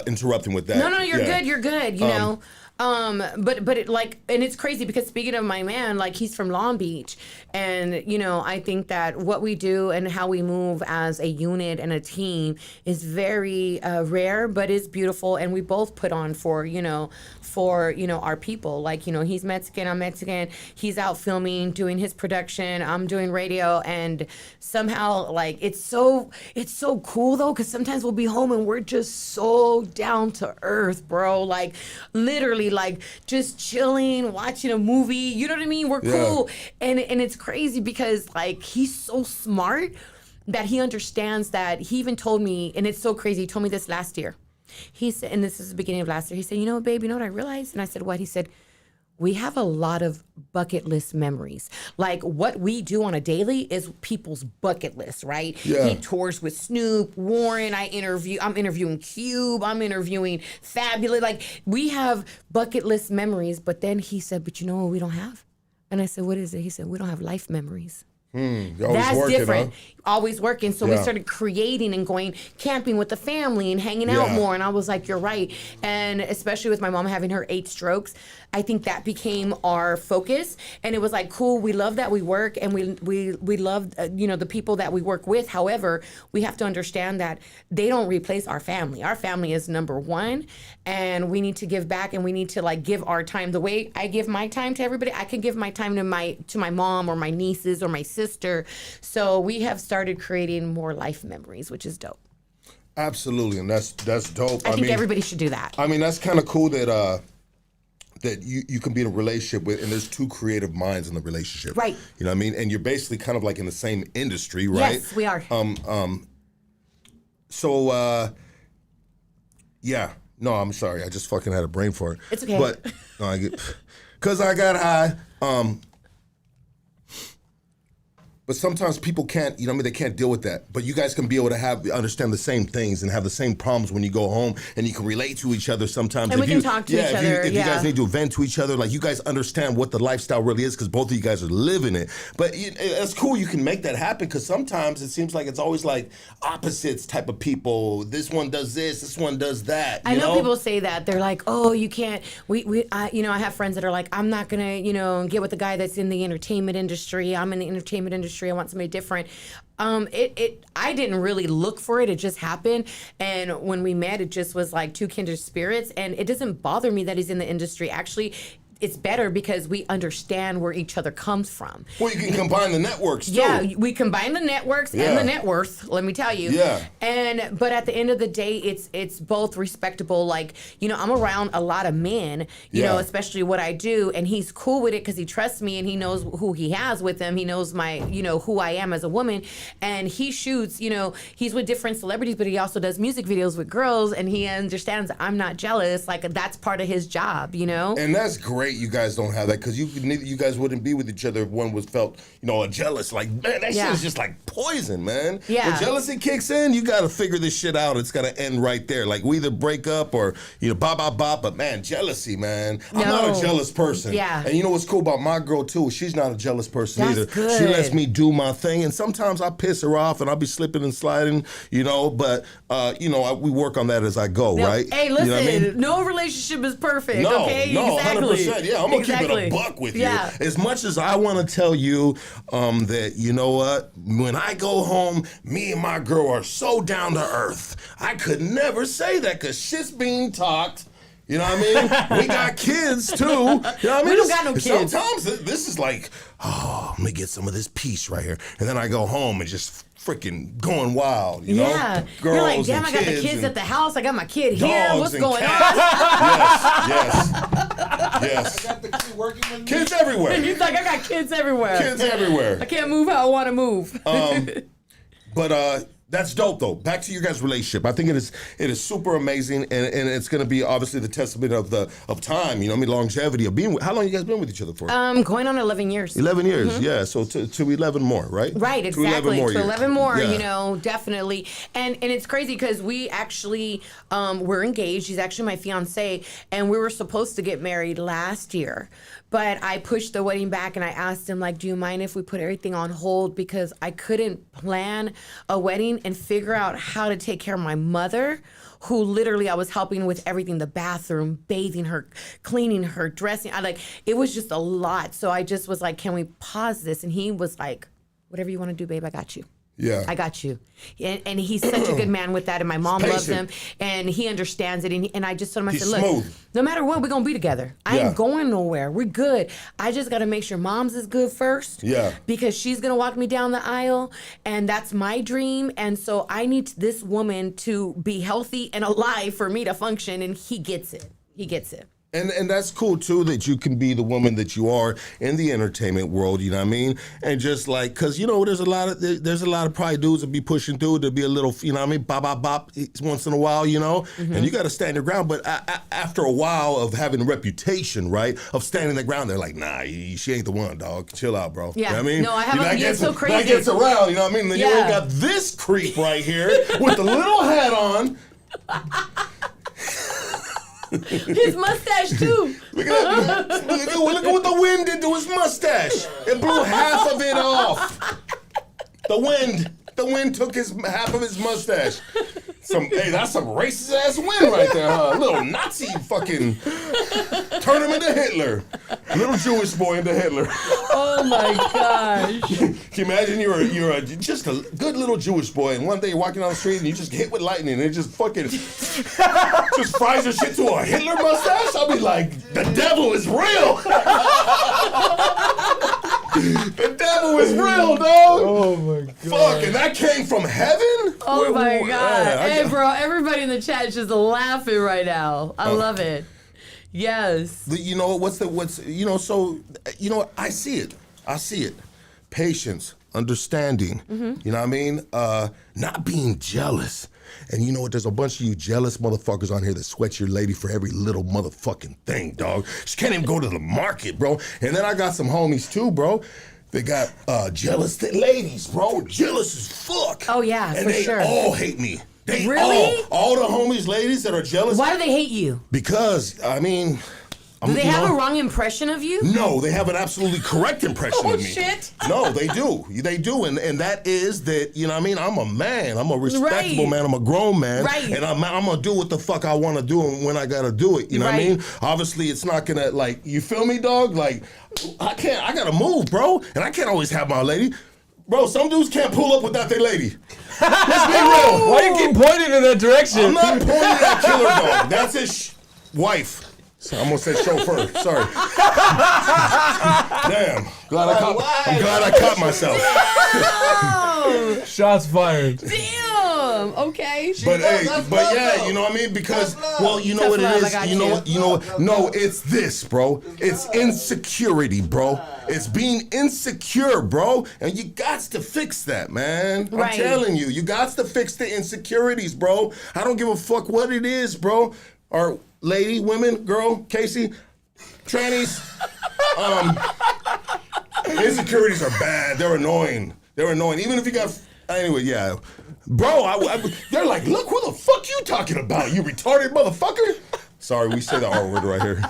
interrupting with that. No, you're good. You're good. You know. But it, like, and it's crazy because speaking of my man, like he's from Long Beach, and you know, I think that what we do and how we move as a unit and a team is very rare, but is beautiful, and we both put on for our people. Like, you know, he's Mexican, I'm Mexican. He's out filming, doing his production. I'm doing radio, and somehow, like, it's so cool though, because sometimes we'll be home and we're just so down to earth, bro. Like, literally, like, just chilling, watching a movie. You know what I mean? We're cool, and it's crazy because, like, he's so smart that he understands that. He even told me, and it's so crazy. He told me this last year. He said, and this is the beginning of last year, he said, you know what, babe, you know what I realized? And I said, what? He said, we have a lot of bucket list memories. Like, what we do on a daily is people's bucket list, right? Yeah. He tours with Snoop, Warren, I'm interviewing Cube, I'm interviewing Fabulous. Like, we have bucket list memories, but then he said, but you know what we don't have? And I said, what is it? He said, we don't have life memories. That's working, different. Huh? Always working. So we started creating and going camping with the family and hanging out more. And I was like, you're right. And especially with my mom having her 8 strokes, I think that became our focus. And it was like, cool, we love that we work and we love, the people that we work with. However, we have to understand that they don't replace our family. Our family is number one, and we need to give back, and we need to, like, give our time. The way I give my time to everybody, I can give my time to my mom or my nieces or my sister. So we have started creating more life memories, which is dope. Absolutely, and that's dope. I think everybody should do that. I mean, that's kind of cool that that you can be in a relationship with, and there's 2 creative minds in the relationship. Right. You know what I mean? And you're basically kind of like in the same industry, right? Yes, we are. Yeah. No, I'm sorry. I just fucking had a brain fart. It's okay. But because I got high. But sometimes people can't, they can't deal with that. But you guys can be able to understand the same things and have the same problems when you go home, and you can relate to each other sometimes. And we can talk to each other. If you guys need to vent to each other, like, you guys understand what the lifestyle really is because both of you guys are living it. But it's cool you can make that happen, because sometimes it seems like it's always like opposites type of people. This one does this one does that. I know people say that. They're like, oh, you can't, I have friends that are like, I'm not going to, get with the guy that's in the entertainment industry. I'm in the entertainment industry. I want somebody different. I didn't really look for it. It just happened. And when we met, it just was like two kindred spirits. And it doesn't bother me that he's in the industry. Actually, it's better because we understand where each other comes from. Well, you can combine the networks too. Yeah, we combine the networks and the net worth, let me tell you. Yeah. But at the end of the day, it's both respectable. Like, I'm around a lot of men, you know, especially what I do, and he's cool with it because he trusts me and he knows who he has with him. He knows my, who I am as a woman. And he shoots, he's with different celebrities, but he also does music videos with girls, and he understands I'm not jealous. Like, that's part of his job, And that's great. You guys don't have that, because you guys wouldn't be with each other if one was felt, jealous. Like, man, that shit is just like poison, man. Yeah. When jealousy kicks in, you got to figure this shit out. It's got to end right there. Like, we either break up or, but man, jealousy, man. I'm not a jealous person. Yeah. And you know what's cool about my girl, too? She's not a jealous person That's either. good. She lets me do my thing, and sometimes I piss her off and I'll be slipping and sliding, but, we work on that as I go, right? Hey, listen, you know what I mean? No relationship is perfect, No, okay? no, Exactly. 100%. Yeah, I'm going to keep it a buck with you. As much as I want to tell you that, you know what, when I go home, me and my girl are so down to earth. I could never say that because shit's being talked. You know what I mean? We got kids, too. You know what I mean? We don't got no kids. Sometimes this is like, let me get some of this peace right here. And then I go home and just freaking going wild, you know? Girls. You're like, damn, I got the kids at the house. I got my kid here. What's going on? Yes. I got the kid working with me. Kids everywhere. He's like, I got kids everywhere. Kids everywhere. I can't move how I want to move. But that's dope, though. Back to your guys' relationship. I think it is super amazing, and it's going to be obviously the testament of time. Longevity of being. How long you guys been with each other for? Going on 11 years. 11 years, yeah. So to 11 more, right? Right, exactly. To 11 more, yeah. Definitely. And it's crazy because we actually we're engaged. He's actually my fiance, and we were supposed to get married last year. But I pushed the wedding back, and I asked him, like, do you mind if we put everything on hold? Because I couldn't plan a wedding and figure out how to take care of my mother, who literally I was helping with everything, the bathroom, bathing her, cleaning her, dressing. It was just a lot. So I just was like, can we pause this? And he was like, whatever you want to do, babe, I got you. Yeah. I got you. And he's such a good man with that. And my mom loves him. And he understands it. And I just told him, I said, look, smooth. No matter what, we're going to be together. I ain't going nowhere. We're good. I just got to make sure mom's is good first. Yeah. Because she's going to walk me down the aisle. And that's my dream. And so I need this woman to be healthy and alive for me to function. And he gets it. He gets it. And that's cool, too, that you can be the woman that you are in the entertainment world, you know what I mean? And just like, because, there's a lot of probably dudes that be pushing through to be a little, you know what I mean, bop, once in a while, Mm-hmm. And you got to stand your ground. But after a while of having a reputation, right, of standing the ground, they're like, nah, she ain't the one, dog. Chill out, bro. Yeah. You know what I mean? No, I have it's so crazy. That gets around, you know what I mean? Then you ain't got this creep right here with the little hat on. His mustache too. Look at what the wind did to his mustache. It blew half of it off. The wind took half of his mustache. That's some racist ass wind right there, huh? Little Nazi fucking turn him into Hitler. Little Jewish boy into Hitler. Oh my gosh. Can you imagine you're just a good little Jewish boy, and one day you're walking down the street and you just get hit with lightning and it just fucking just fries your shit to a Hitler mustache? I'll be like, the devil is real. The devil is real, dog. Oh my god. Fuck, and that came from heaven? Oh my god. Hey bro, everybody in the chat is just laughing right now. I love it. Yes. I see it. Patience, understanding, you know what I mean? Not being jealous. And you know what? There's a bunch of you jealous motherfuckers on here that sweat your lady for every little motherfucking thing, dog. She can't even go to the market, bro. And then I got some homies too, bro. They got jealous ladies, bro. Jealous as fuck. Oh, yeah, and for they sure. all hate me. They Really? all the homies, ladies that are jealous. Why do they hate you? Because, I mean... Do they have a wrong impression of you? No, they have an absolutely correct impression of me. Shit. No, they do. They do. And that is that, you know what I mean? I'm a man. I'm a respectable man. I'm a grown man. Right. And I'm going to do what the fuck I want to do and when I got to do it. You know what I mean? Obviously, it's not going to, like, you feel me, dog? Like, I got to move, bro. And I can't always have my lady. Bro, some dudes can't pull up without their lady. Let's be real. Why you keep pointing in that direction? I'm not pointing at Killer Dog. That's his wife. So I almost said chauffeur. Sorry. Damn. I'm glad I caught myself. Oh, Shots fired. damn. Okay. But yeah, you know what I mean? Because, well, you know what it is? You know what? No, it's this, bro. It's insecurity, bro. It's being insecure, bro. And you got to fix that, man. I'm telling you. You got to fix the insecurities, bro. I don't give a fuck what it is, bro. Or lady, women, girl, Casey, trannies. Insecurities are bad. They're annoying. Even if you got... Anyway, yeah. Bro, they're like, look, who the fuck you talking about, you retarded motherfucker? Sorry, we say the R word right here.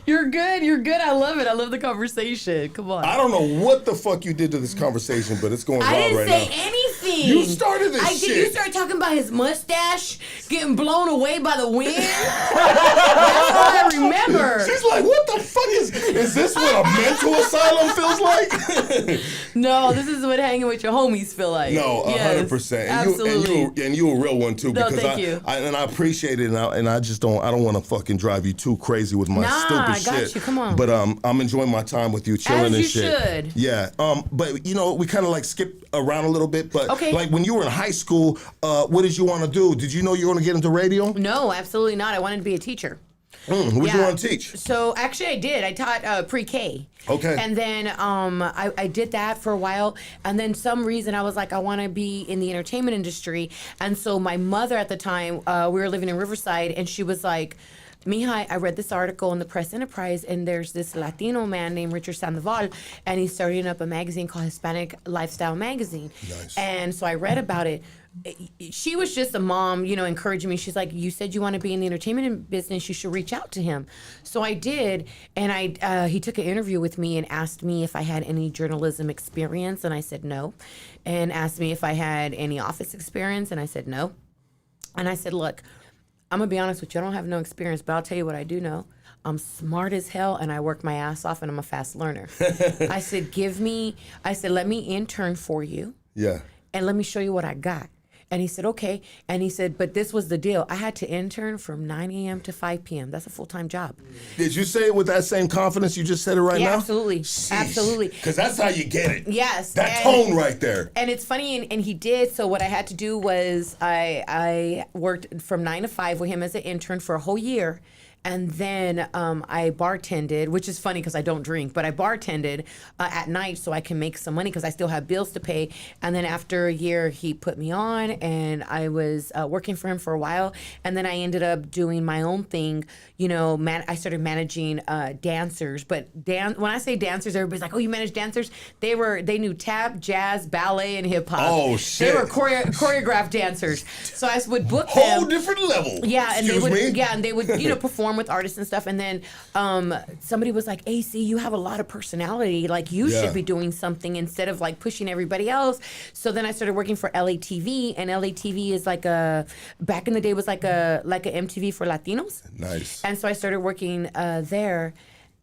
You're good. I love it. I love the conversation. Come on. I don't know what the fuck you did to this conversation, but it's going wild right now. I didn't say anything. You started this shit. You started talking about his mustache getting blown away by the wind. That's all I remember. She's like, what the fuck is this what a mental asylum feels like? No, this is what hanging with your homies feel like. No, 100%. Absolutely. And you a real one too. No, because thank you. I appreciate it, and I just don't want to fucking drive you too crazy with my stupid shit. I got you. Come on. But I'm enjoying my time with you, chilling and shit. As you should. Yeah. But you know, we kind of like skipped around a little bit. But like when you were in high school, what did you want to do? Did you know you were going to get into radio? No, absolutely not. I wanted to be a teacher. What did you want to teach? So actually, I did. I taught pre-K. Okay. And then I did that for a while, and then some reason I was like, I want to be in the entertainment industry, and so my mother at the time, we were living in Riverside, and she was like, Mija, I read this article in the Press Enterprise, and there's this Latino man named Richard Sandoval, and he's starting up a magazine called Hispanic Lifestyle Magazine. Nice. And so I read about it. She was just a mom, you know, encouraging me. She's like, you said you want to be in the entertainment business, you should reach out to him. So I did, and he took an interview with me and asked me if I had any journalism experience, and I said no. And asked me if I had any office experience, and I said no. And I said, look, I'm going to be honest with you, I don't have no experience, but I'll tell you what I do know. I'm smart as hell, and I work my ass off, and I'm a fast learner. I said, let me intern for you. Yeah. And let me show you what I got. And he said, okay. And he said, but this was the deal. I had to intern from 9 a.m. to 5 p.m. That's a full-time job. Did you say it with that same confidence you just said it right now? Yeah, absolutely. Sheesh. Absolutely. Because that's how you get it. Yes. That tone right there. And it's funny, and he did. So what I had to do was I worked from 9 to 5 with him as an intern for a whole year. And then I bartended, which is funny because I don't drink, but I bartended at night so I can make some money because I still have bills to pay. And then after a year, he put me on, and I was working for him for a while. And then I ended up doing my own thing. You know, I started managing dancers. But when I say dancers, everybody's like, "Oh, you manage dancers?" They knew tap, jazz, ballet, and hip hop. Oh shit! They were choreographed dancers. So I would book them. Whole different level. Yeah, and Excuse me? and they would perform with artists and stuff. And then somebody was like, AC, you have a lot of personality. Like, you should be doing something instead of like pushing everybody else. So then I started working for LATV, and LATV is like back in the day was like a MTV for Latinos. Nice. And so I started working there.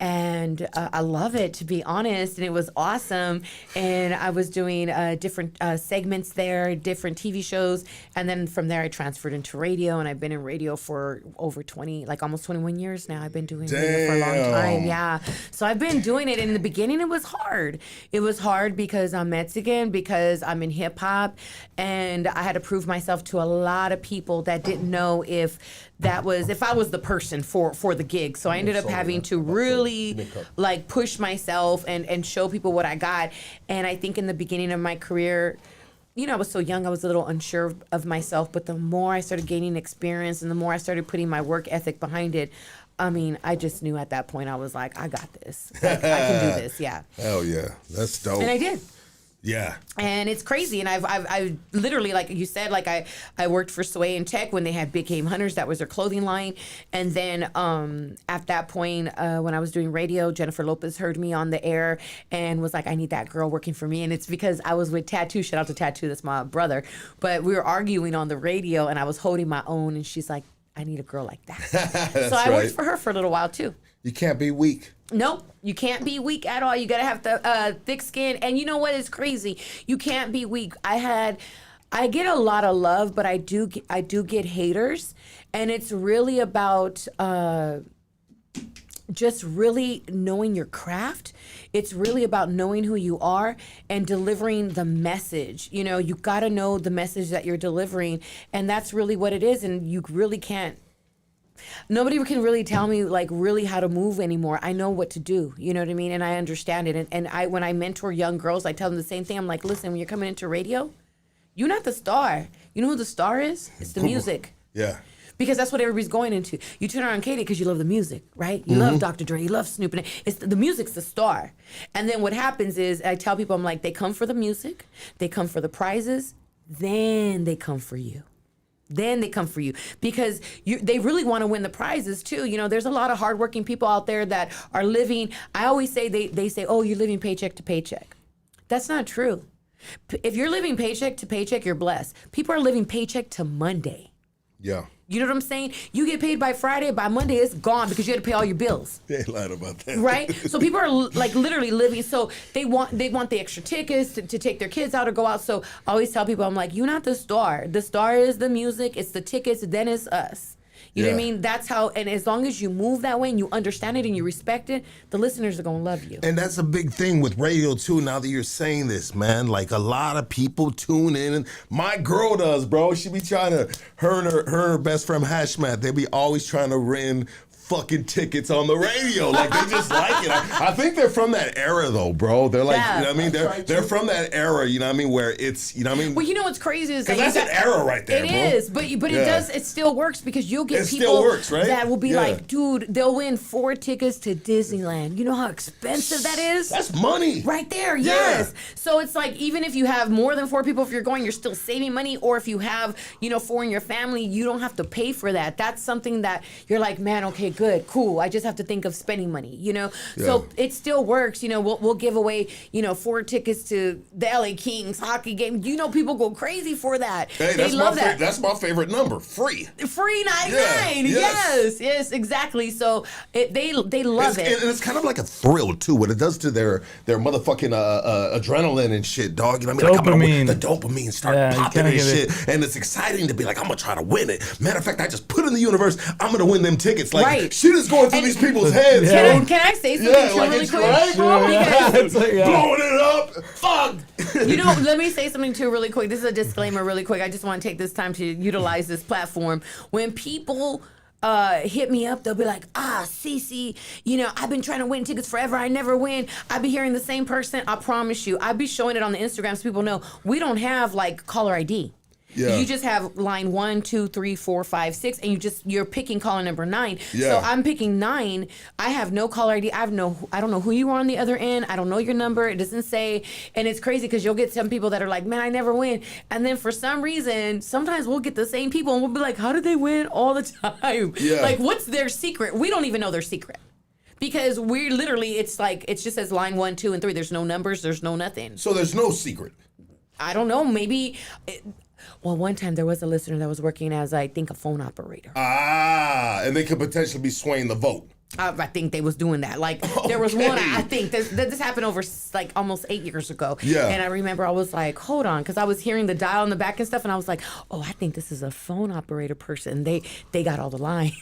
And I love it, to be honest, and it was awesome. And I was doing different segments there, different TV shows, and then from there I transferred into radio, and I've been in radio for over 20, like almost 21 years now. I've been doing radio for a long time, yeah. So I've been doing it, and in the beginning it was hard. It was hard because I'm Mexican, because I'm in hip hop, and I had to prove myself to a lot of people that didn't know if I was the person for the gig. So I ended up having to really like push myself and show people what I got. And I think in the beginning of my career, you know, I was so young, I was a little unsure of myself, but the more I started gaining experience and the more I started putting my work ethic behind it, I mean, I just knew at that point, I was like, I got this. Like, I can do this, yeah. Hell yeah, that's dope. And I did. Yeah. And it's crazy. And I've literally, like you said, like I worked for Sway and Tech when they had Big Game Hunters. That was their clothing line. And then at that point, when I was doing radio, Jennifer Lopez heard me on the air and was like, I need that girl working for me. And it's because I was with Tattoo. Shout out to Tattoo. That's my brother. But we were arguing on the radio and I was holding my own. And she's like, I need a girl like that. So I worked for her for a little while too. You can't be weak. Nope, you can't be weak at all. You gotta have the thick skin. And you know what is crazy? You can't be weak. I get a lot of love, but I do get haters, and it's really about just really knowing your craft. It's really about knowing who you are and delivering the message. You know, you gotta know the message that you're delivering, and that's really what it is. And you really can't. Nobody can really tell me like really how to move anymore. I know what to do, you know what I mean? And I understand it. And when I mentor young girls, I tell them the same thing. I'm like, listen, when you're coming into radio, you're not the star. You know who the star is? It's the music. Yeah. Because that's what everybody's going into. You turn on KDAY because you love the music, right? You love Dr. Dre, you love Snoop, and the music's the star. And then what happens is I tell people, I'm like, they come for the music, they come for the prizes, then they come for you. Then they come for you because they really want to win the prizes too. You know, there's a lot of hardworking people out there that are living. I always say they say, oh, you're living paycheck to paycheck. That's not true. If you're living paycheck to paycheck, you're blessed. People are living paycheck to Monday. Yeah. You know what I'm saying? You get paid by Friday, by Monday it's gone because you had to pay all your bills. They ain't lying about that. Right? So people are like literally living, so they want the extra tickets to take their kids out or go out. So I always tell people, I'm like, you're not the star. The star is the music, it's the tickets, then it's us. You know what I mean? That's how, and as long as you move that way and you understand it and you respect it, the listeners are going to love you. And that's a big thing with radio, too, now that you're saying this, man. Like, a lot of people tune in. And my girl does, bro. She be trying to, her and her best friend, Hashmat, they be always trying to win fucking tickets on the radio. Like, they just like it. I think they're from that era, though, bro. They're like, you know what I mean? They're from that era, you know what I mean, where it's, you know what I mean? Well, you know what's crazy is that that's an era right there, it bro. It is, but it still works because you'll get people still works, right? that will be like, dude, they'll win 4 tickets to Disneyland. You know how expensive that is? That's money. Right there, yes. So it's like, even if you have more than 4 people, if you're going, you're still saving money. Or if you have, 4 in your family, you don't have to pay for that. That's something that you're like, man, okay, good, cool. I just have to think of spending money, So it still works. We'll give away, 4 tickets to the LA Kings hockey game. People go crazy for that. Hey, they love that. That's my favorite number. Free 99. Yes, exactly. So they love it. And it's kind of like a thrill too. What it does to their motherfucking adrenaline and shit, dog. You know what I mean? Dopamine. The dopamine start popping and shit, and it's exciting to be like, I'm gonna try to win it. Matter of fact, I just put in the universe, I'm gonna win them tickets. Like shit is going through these people's heads. Can I say something really quick? Right, bro. Because blowing it up. Fuck. Let me say something too really quick. This is a disclaimer really quick. I just want to take this time to utilize this platform. When people hit me up, they'll be like, CeCe, I've been trying to win tickets forever. I never win. I be hearing the same person. I promise you. I be showing it on the Instagram so people know we don't have like caller ID. Yeah. You just have line 1, 2, 3, 4, 5, 6, and you're picking caller number 9. Yeah. So I'm picking 9. I have no caller ID. I don't know who you are on the other end. I don't know your number. It doesn't say, and it's crazy because you'll get some people that are like, man, I never win. And then for some reason, sometimes we'll get the same people and we'll be like, how did they win all the time? Yeah. Like, what's their secret? We don't even know their secret. Because we're literally, it's like, it just says line 1, 2, and 3. There's no numbers. There's no nothing. So there's no secret. I don't know. Maybe. Well, one time there was a listener that was working as, I think, a phone operator. And they could potentially be swaying the vote. I think they was doing that. Like, there was one, I think, this happened over, like, almost 8 years ago. Yeah. And I remember I was like, hold on, because I was hearing the dial in the back and stuff, and I was like, oh, I think this is a phone operator person. They got all the line.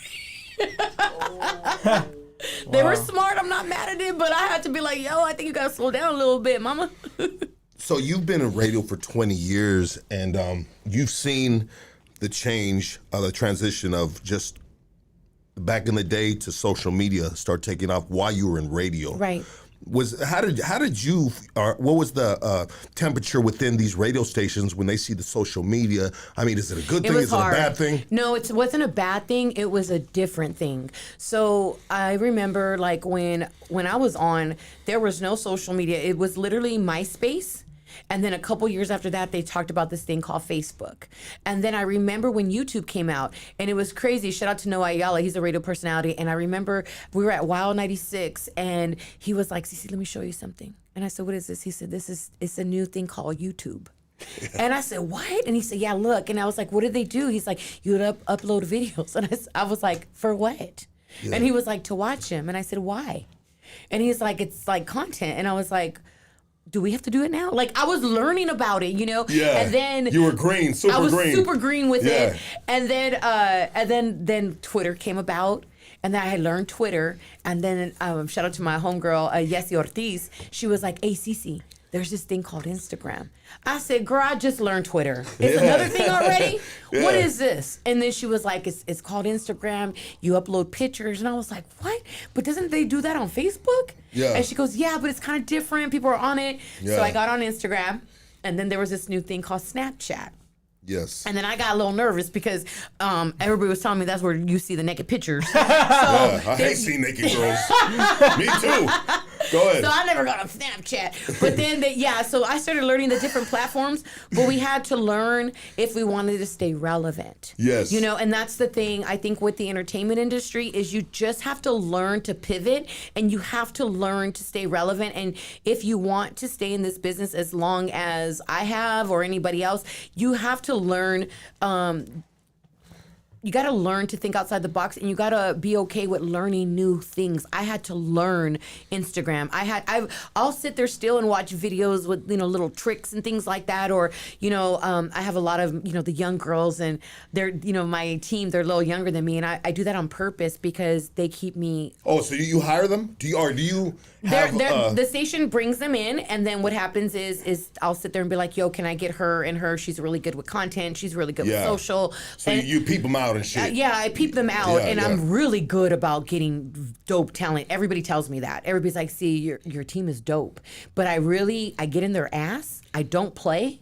They were smart. I'm not mad at it, but I had to be like, yo, I think you got to slow down a little bit, mama. So you've been in radio for 20 years, and you've seen the change, the transition of just back in the day to social media start taking off while you were in radio. Right. how did you, or what was the temperature within these radio stations when they see the social media? I mean, is it a good thing? Is it a bad thing? No, it wasn't a bad thing. It was a different thing. So I remember like when I was on, there was no social media. It was literally MySpace. And then a couple years after that, they talked about this thing called Facebook. And then I remember when YouTube came out, and it was crazy. Shout out to Noah Ayala. He's a radio personality. And I remember we were at Wild 96, and he was like, CeCe, let me show you something. And I said, what is this? He said, it's a new thing called YouTube. And I said, what? And he said, yeah, look. And I was like, what did they do? He's like, you would upload videos. And I was like, for what? Yeah. And he was like, to watch him. And I said, why? And he's like, it's like content. And I was like, do we have to do it now? Like, I was learning about it, you know? Yeah. And then you were green, super green. I was super green with it. And then Twitter came about. And then I had learned Twitter. And then shout out to my homegirl, Yessi Ortiz. She was like, hey, CeCe, there's this thing called Instagram. I said, girl, I just learned Twitter. It's another thing already? Yeah. What is this? And then she was like, it's called Instagram. You upload pictures. And I was like, what? But doesn't they do that on Facebook? Yeah. And she goes, yeah, but it's kind of different. People are on it. Yeah. So I got on Instagram. And then there was this new thing called Snapchat. Yes. And then I got a little nervous because everybody was telling me that's where you see the naked pictures. So yeah, I hate seeing naked girls. Me too. Go ahead. So I never got on Snapchat. But then, so I started learning the different platforms, but we had to learn if we wanted to stay relevant. Yes. You know, and that's the thing, I think, with the entertainment industry is you just have to learn to pivot and you have to learn to stay relevant. And if you want to stay in this business as long as I have or anybody else, you have to learn you got to learn to think outside the box, and you got to be okay with learning new things. I had to learn Instagram. I'll sit there still and watch videos with, little tricks and things like that. Or, I have a lot of, the young girls, and they're, my team, they're a little younger than me. And I do that on purpose because they keep me. Oh, so you hire them? Do you have, the station brings them in, and then what happens is I'll sit there and be like, yo, can I get her and her? She's really good with content. She's really good with social. So you peep them out and shit. I peep them out, and I'm really good about getting dope talent. Everybody tells me that. Everybody's like, see, your team is dope. But I get in their ass. I don't play.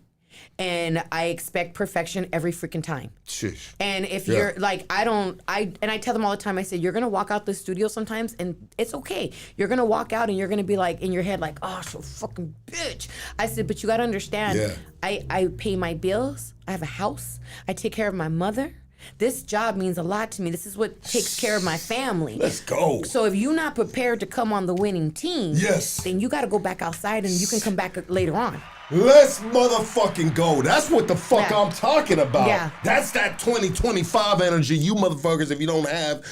And I expect perfection every freaking time. Sheesh. And if you're like, I tell them all the time, I say, you're going to walk out the studio sometimes and it's okay. You're going to walk out and you're going to be like, in your head, like, oh, so fucking bitch. I said, but you got to understand, I pay my bills. I have a house. I take care of my mother. This job means a lot to me. This is what takes care of my family. Let's go. So if you're not prepared to come on the winning team, then you got to go back outside and you can come back later on. Let's motherfucking go. That's what the fuck I'm talking about. Yeah. That's that 2025 energy. You motherfuckers, if you don't have,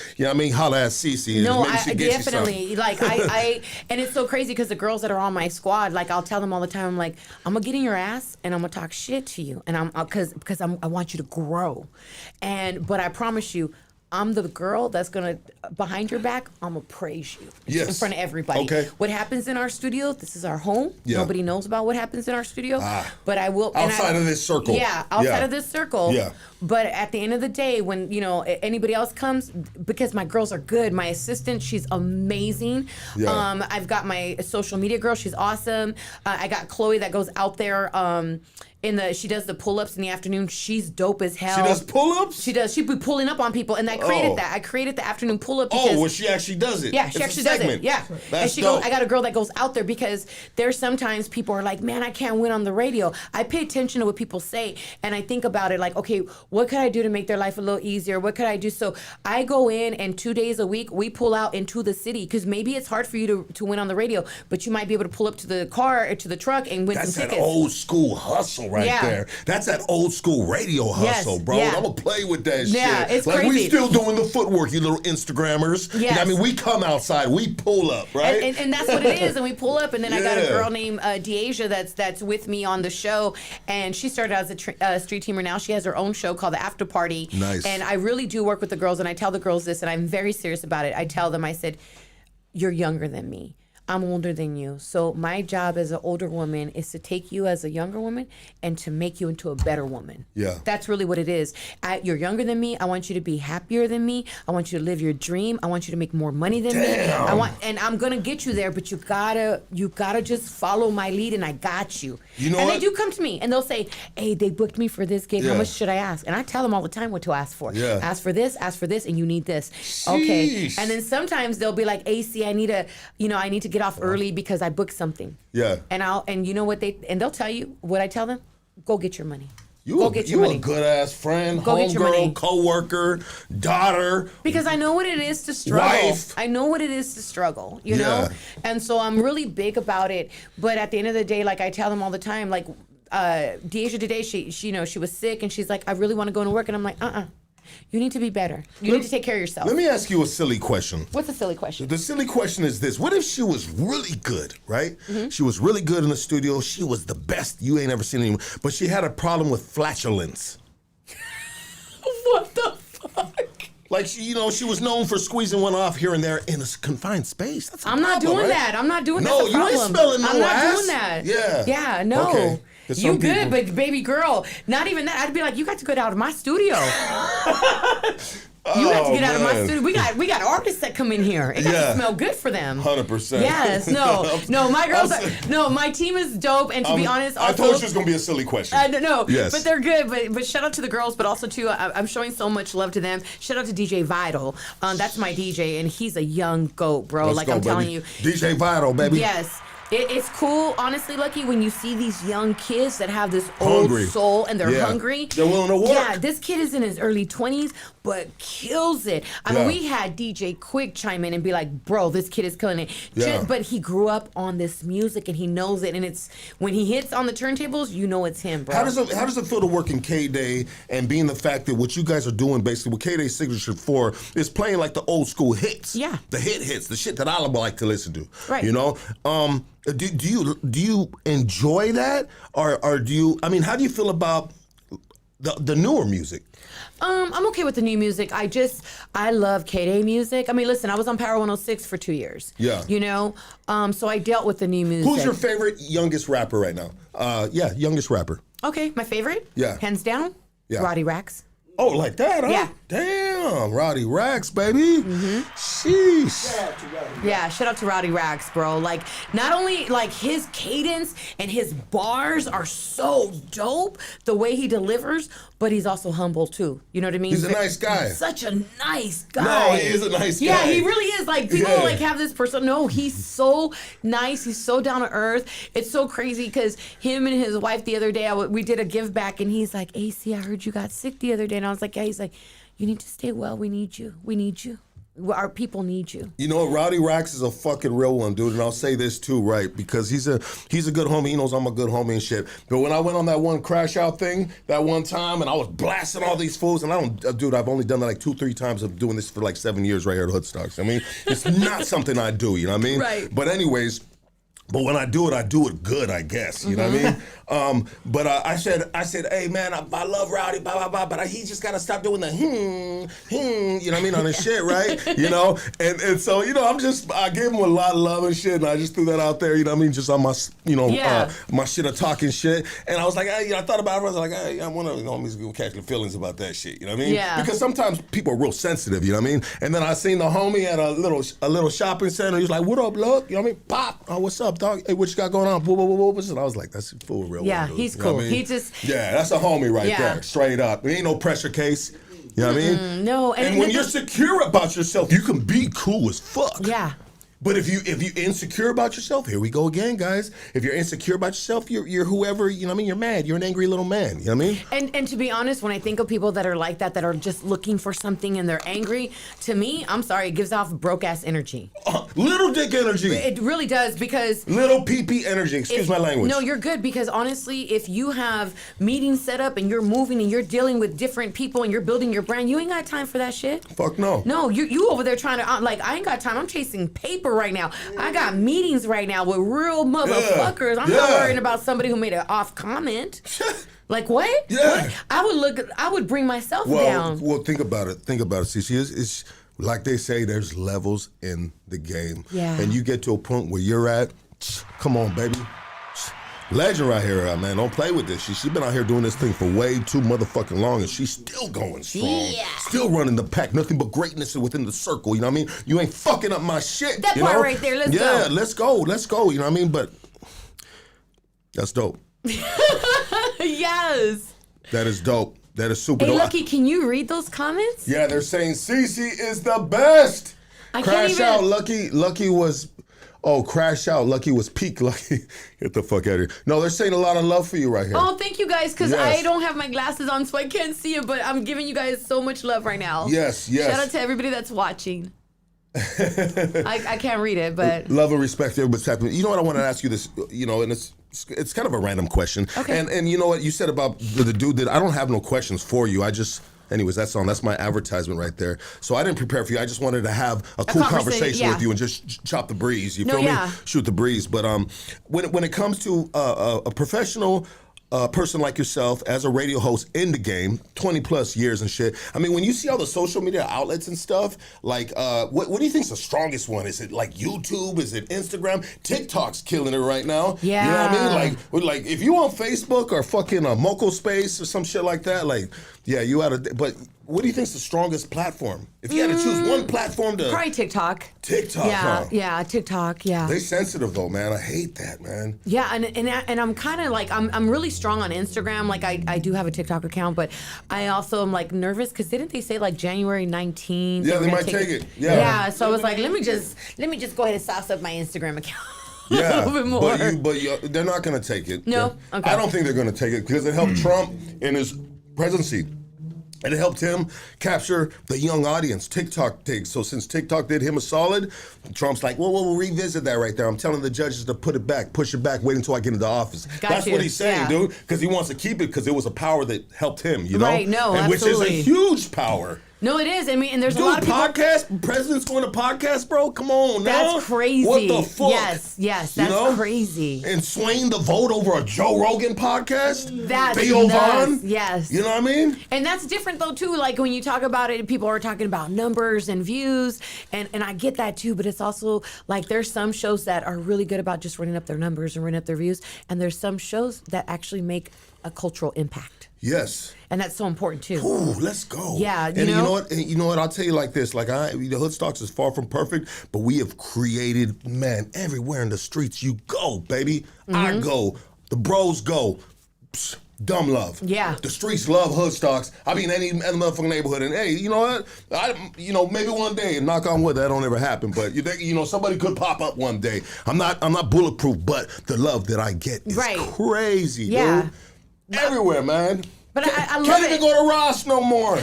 holla at CeCe. No, I definitely. Like, I and it's so crazy because the girls that are on my squad, like, I'll tell them all the time, I'm like, I'm going to get in your ass and I'm going to talk shit to you. And because I want you to grow. But I promise you, I'm the girl that's going to, behind your back, I'm going to praise you in front of everybody. Okay. What happens in our studio, this is our home. Yeah. Nobody knows about what happens in our studio. But I will. Outside of this circle. Yeah, outside of this circle. Yeah. But at the end of the day, when, anybody else comes, because my girls are good, my assistant, she's amazing. Yeah. I've got my social media girl, she's awesome. I got Chloe that goes out there, she does the pull-ups in the afternoon. She's dope as hell. She does pull-ups? She does. She'd be pulling up on people, and I created that. I created the afternoon pull-up because... she actually does it. Yeah, she actually does it. Yeah. That's dope. I got a girl that goes out there because there's sometimes people are like, man, I can't win on the radio. I pay attention to what people say, and I think about it like, okay, what could I do to make their life a little easier? What could I do? So I go in, and 2 days a week, we pull out into the city because maybe it's hard for you to win on the radio, but you might be able to pull up to the car or to the truck and win some tickets. That's that old school hustle right there. That's that old school radio hustle, bro. Yeah. I'm going to play with that shit. Yeah, it's like, crazy. We still doing the footwork, you little Instagrammers. Yes. We come outside, we pull up, right? And that's what it is, and we pull up, and then I got a girl named Deasia that's with me on the show, and she started as a street teamer. Now she has her own show called The After Party. Nice. And I really do work with the girls, and I tell the girls this, and I'm very serious about it. I tell them, I said, you're younger than me. I'm older than you. So my job as an older woman is to take you as a younger woman and to make you into a better woman. Yeah. That's really what it is. You're younger than me. I want you to be happier than me. I want you to live your dream. I want you to make more money than me. And I'm gonna get you there, but you gotta just follow my lead, and I got you. You know and what? they do come to me and they'll say, hey, they booked me for this gig. How much should I ask? And I tell them all the time what to ask for. Yeah. Ask for this, and you need this. Okay. Sheesh. And then sometimes they'll be like, AC, I need to get off early because I booked something. Yeah. And you know what they'll tell you what I tell them? Go get your money. You a good ass friend, homegirl, co-worker, daughter. Because I know what it is to struggle. Wife. I know what it is to struggle, you know? And so I'm really big about it. But at the end of the day, like I tell them all the time, like Deasia today, she was sick and she's like, I really want to go to work. And I'm like, you need to be better. You need to take care of yourself. Let me ask you a silly question. What's a silly question? The silly question is this. What if she was really good, right? Mm-hmm. She was really good in the studio. She was the best. You ain't ever seen anyone. But she had a problem with flatulence. What the fuck? Like, she was known for squeezing one off here and there in a confined space. That's I'm not doing that. I'm not doing that. No, you ain't spelling no I'm not ass. doing that. Yeah. Yeah, no. Okay. You good, but baby girl, not even that. I'd be like, you got to get out of my studio. You got to get out of my studio. We got artists that come in here. It got to smell good for them. 100%. Yes, no, my girls my team is dope, and to be honest, also, I told you it was gonna be a silly question. No, yes. But they're good. But shout out to the girls, but also too, I'm showing so much love to them. Shout out to DJ Vital. That's my DJ, and he's a young goat, bro. I'm telling you, DJ Vital, baby. Yes. It's cool, honestly, Lucky, when you see these young kids that have this old soul and they're hungry. They're willing to work. Yeah, this kid is in his early 20s, but kills it. I mean, we had DJ Quick chime in and be like, bro, this kid is killing it. Yeah. But he grew up on this music and he knows it. And it's when he hits on the turntables, you know it's him, bro. How does it feel to work in KDAY and being the fact that what you guys are doing basically, what KDAY's signature for is playing like the old school hits. Yeah. The hits, the shit that I like to listen to. Right. You know? Do you enjoy that, or do you? I mean, how do you feel about the newer music? I'm okay with the new music. I love KDAY music. I mean, listen, I was on Power 106 for 2 years. Yeah. You know, so I dealt with the new music. Who's your favorite youngest rapper right now? Youngest rapper. Okay, my favorite. Yeah. Hands down. Yeah. Roddy Rax. Oh, like that, huh? Yeah. Damn, Roddy Rax, baby. Mm-hmm. Sheesh. Shout out to Roddy Rax, bro. Like, not only like his cadence and his bars are so dope, the way he delivers, but he's also humble too. You know what I mean? He's a nice guy. Such a nice guy. No, he is a nice guy. Yeah, he really is. Like, people like have this person. No, he's so nice. He's so down to earth. It's so crazy because him and his wife the other day, we did a give back, and he's like, AC, I heard you got sick the other day. And I was like, yeah. He's like, you need to stay well. We need you. We need you. Our people need you. You know what? Roddy Rax is a fucking real one, dude. And I'll say this too, right? Because he's a good homie. He knows I'm a good homie and shit. But when I went on that one crash out thing that one time, and I was blasting all these fools, and I've only done that like 2-3 times of doing this for like 7 years right here at Hoodstocks. I mean, it's not something I do, you know what I mean? Right. But anyways, when I do it good, I guess. You know what I mean? But I said, hey man, I love Rowdy, blah blah blah. But he just gotta stop doing the you know what I mean, on his shit, right? You know, and so I gave him a lot of love and shit, and I just threw that out there. You know what I mean? Just on my my shit of talking shit. And I was like, hey, I thought about it. I was like, hey, I want to homies go catch the feelings about that shit. You know what I mean? Yeah. Because sometimes people are real sensitive. You know what I mean? And then I seen the homie at a little shopping center. He was like, what up, look? You know what I mean? Pop. Oh, what's up, dog? Hey, what you got going on? And I was like, that's for real. Yeah, dude. he's You know cool. what I mean? He just that's a homie right there, straight up. There ain't no pressure case. You know what I mean? No, and when you're secure about yourself, you can be cool as fuck. Yeah. But if you insecure about yourself, here we go again, guys. If you're insecure about yourself, you're whoever, you know what I mean? You're mad. You're an angry little man. You know what I mean? And to be honest, when I think of people that are like that are just looking for something and they're angry, to me, I'm sorry, it gives off broke ass energy. Little dick energy. It really does, because little pee energy. Excuse my language. No, you're good, because honestly, if you have meetings set up and you're moving and you're dealing with different people and you're building your brand, you ain't got time for that shit. Fuck no. No, you over there trying to I ain't got time. I'm chasing paper right now. I got meetings right now with real motherfuckers. I'm not worrying about somebody who made an off comment. Like what? Yeah. What? I would bring myself down. Well, think about it. CeCe. like they say, there's levels in the game. Yeah. And you get to a point where you're at, come on, baby. Legend right here, man. Don't play with this. She's been out here doing this thing for way too motherfucking long, and she's still going strong. Yeah. Still running the pack. Nothing but greatness within the circle. You know what I mean? You ain't fucking up my shit. That you part know? right there. Let's go. Yeah, let's go. Let's go. You know what I mean? But that's dope. Yes. That is dope. That is super Hey, dope. Lucky, can you read those comments? Yeah, they're saying CeCe is the best. I can't Crash even- out. Lucky was. Oh, crash out. Lucky was peak. Lucky. Get the fuck out of here. No, they're saying a lot of love for you right here. Oh, thank you guys, because Yes. I don't have my glasses on, so I can't see it, but I'm giving you guys so much love right now. Yes. Shout out to everybody that's watching. I can't read it, but... Love and respect to everybody's happening. You know what? I want to ask you this, and it's kind of a random question. Okay. And you know what? You said about the dude that I don't have no questions for you. Anyways, that's my advertisement right there. So I didn't prepare for you. I just wanted to have a cool conversation yeah. with you and just chop the breeze. You No, feel yeah. me? Shoot the breeze. But when it comes to a professional person like yourself as a radio host in the game, 20 plus years and shit. I mean, when you see all the social media outlets and stuff, like, what do you think's the strongest one? Is it like YouTube? Is it Instagram? TikTok's killing it right now. Yeah. You know what I mean? Like if you on Facebook or fucking Moco Space or some shit like that, like, yeah, you out of. But what do you think's the strongest platform? If you had to choose one platform to. Probably TikTok. TikTok, Yeah, huh? yeah, TikTok, yeah. They sensitive though, man. I hate that, man. Yeah, and I'm kind of like, I'm really strong on Instagram. Like, I do have a TikTok account, but I also am like nervous because didn't they say like January 19th? Yeah, they were gonna might take it. Yeah. Yeah, so I was like, let me just go ahead and sauce up my Instagram account. Yeah, a little bit more. but they're not going to take it. No? Yeah. Okay. I don't think they're going to take it because it helped Trump in his presidency. And it helped him capture the young audience. TikTok takes. So since TikTok did him a solid, Trump's like, well, we'll revisit that right there. I'm telling the judges to put it back, push it back, wait until I get into office. That's what he's saying, Yeah. dude. Because he wants to keep it because it was a power that helped him, you know? Right, no, and absolutely. Which is a huge power. No, it is. I mean, and there's Dude, a lot of people. podcast, president's going to podcast, bro? Come on now. That's crazy. What the fuck? Yes, that's crazy. And swaying the vote over a Joe Rogan podcast? That's Theo nuts. Von? Yes. You know what I mean? And that's different though too. Like when you talk about it, people are talking about numbers and views, and I get that too. But it's also like there's some shows that are really good about just running up their numbers and running up their views, and there's some shows that actually make a cultural impact. Yes. And that's so important too. Ooh, let's go. Yeah, you know what? I'll tell you like this. Like the Hoodstocks is far from perfect, but we have created, man, everywhere in the streets you go, baby. I go. The bros go. Psst, dumb love. Yeah. The streets love Hoodstocks. I mean, any motherfucking neighborhood. And hey, you know what? Maybe one day, and knock on wood, that don't ever happen. But somebody could pop up one day. I'm not bulletproof, but the love that I get is crazy, Yeah. dude. Everywhere, man. But I love Can't it. even go to Ross no more.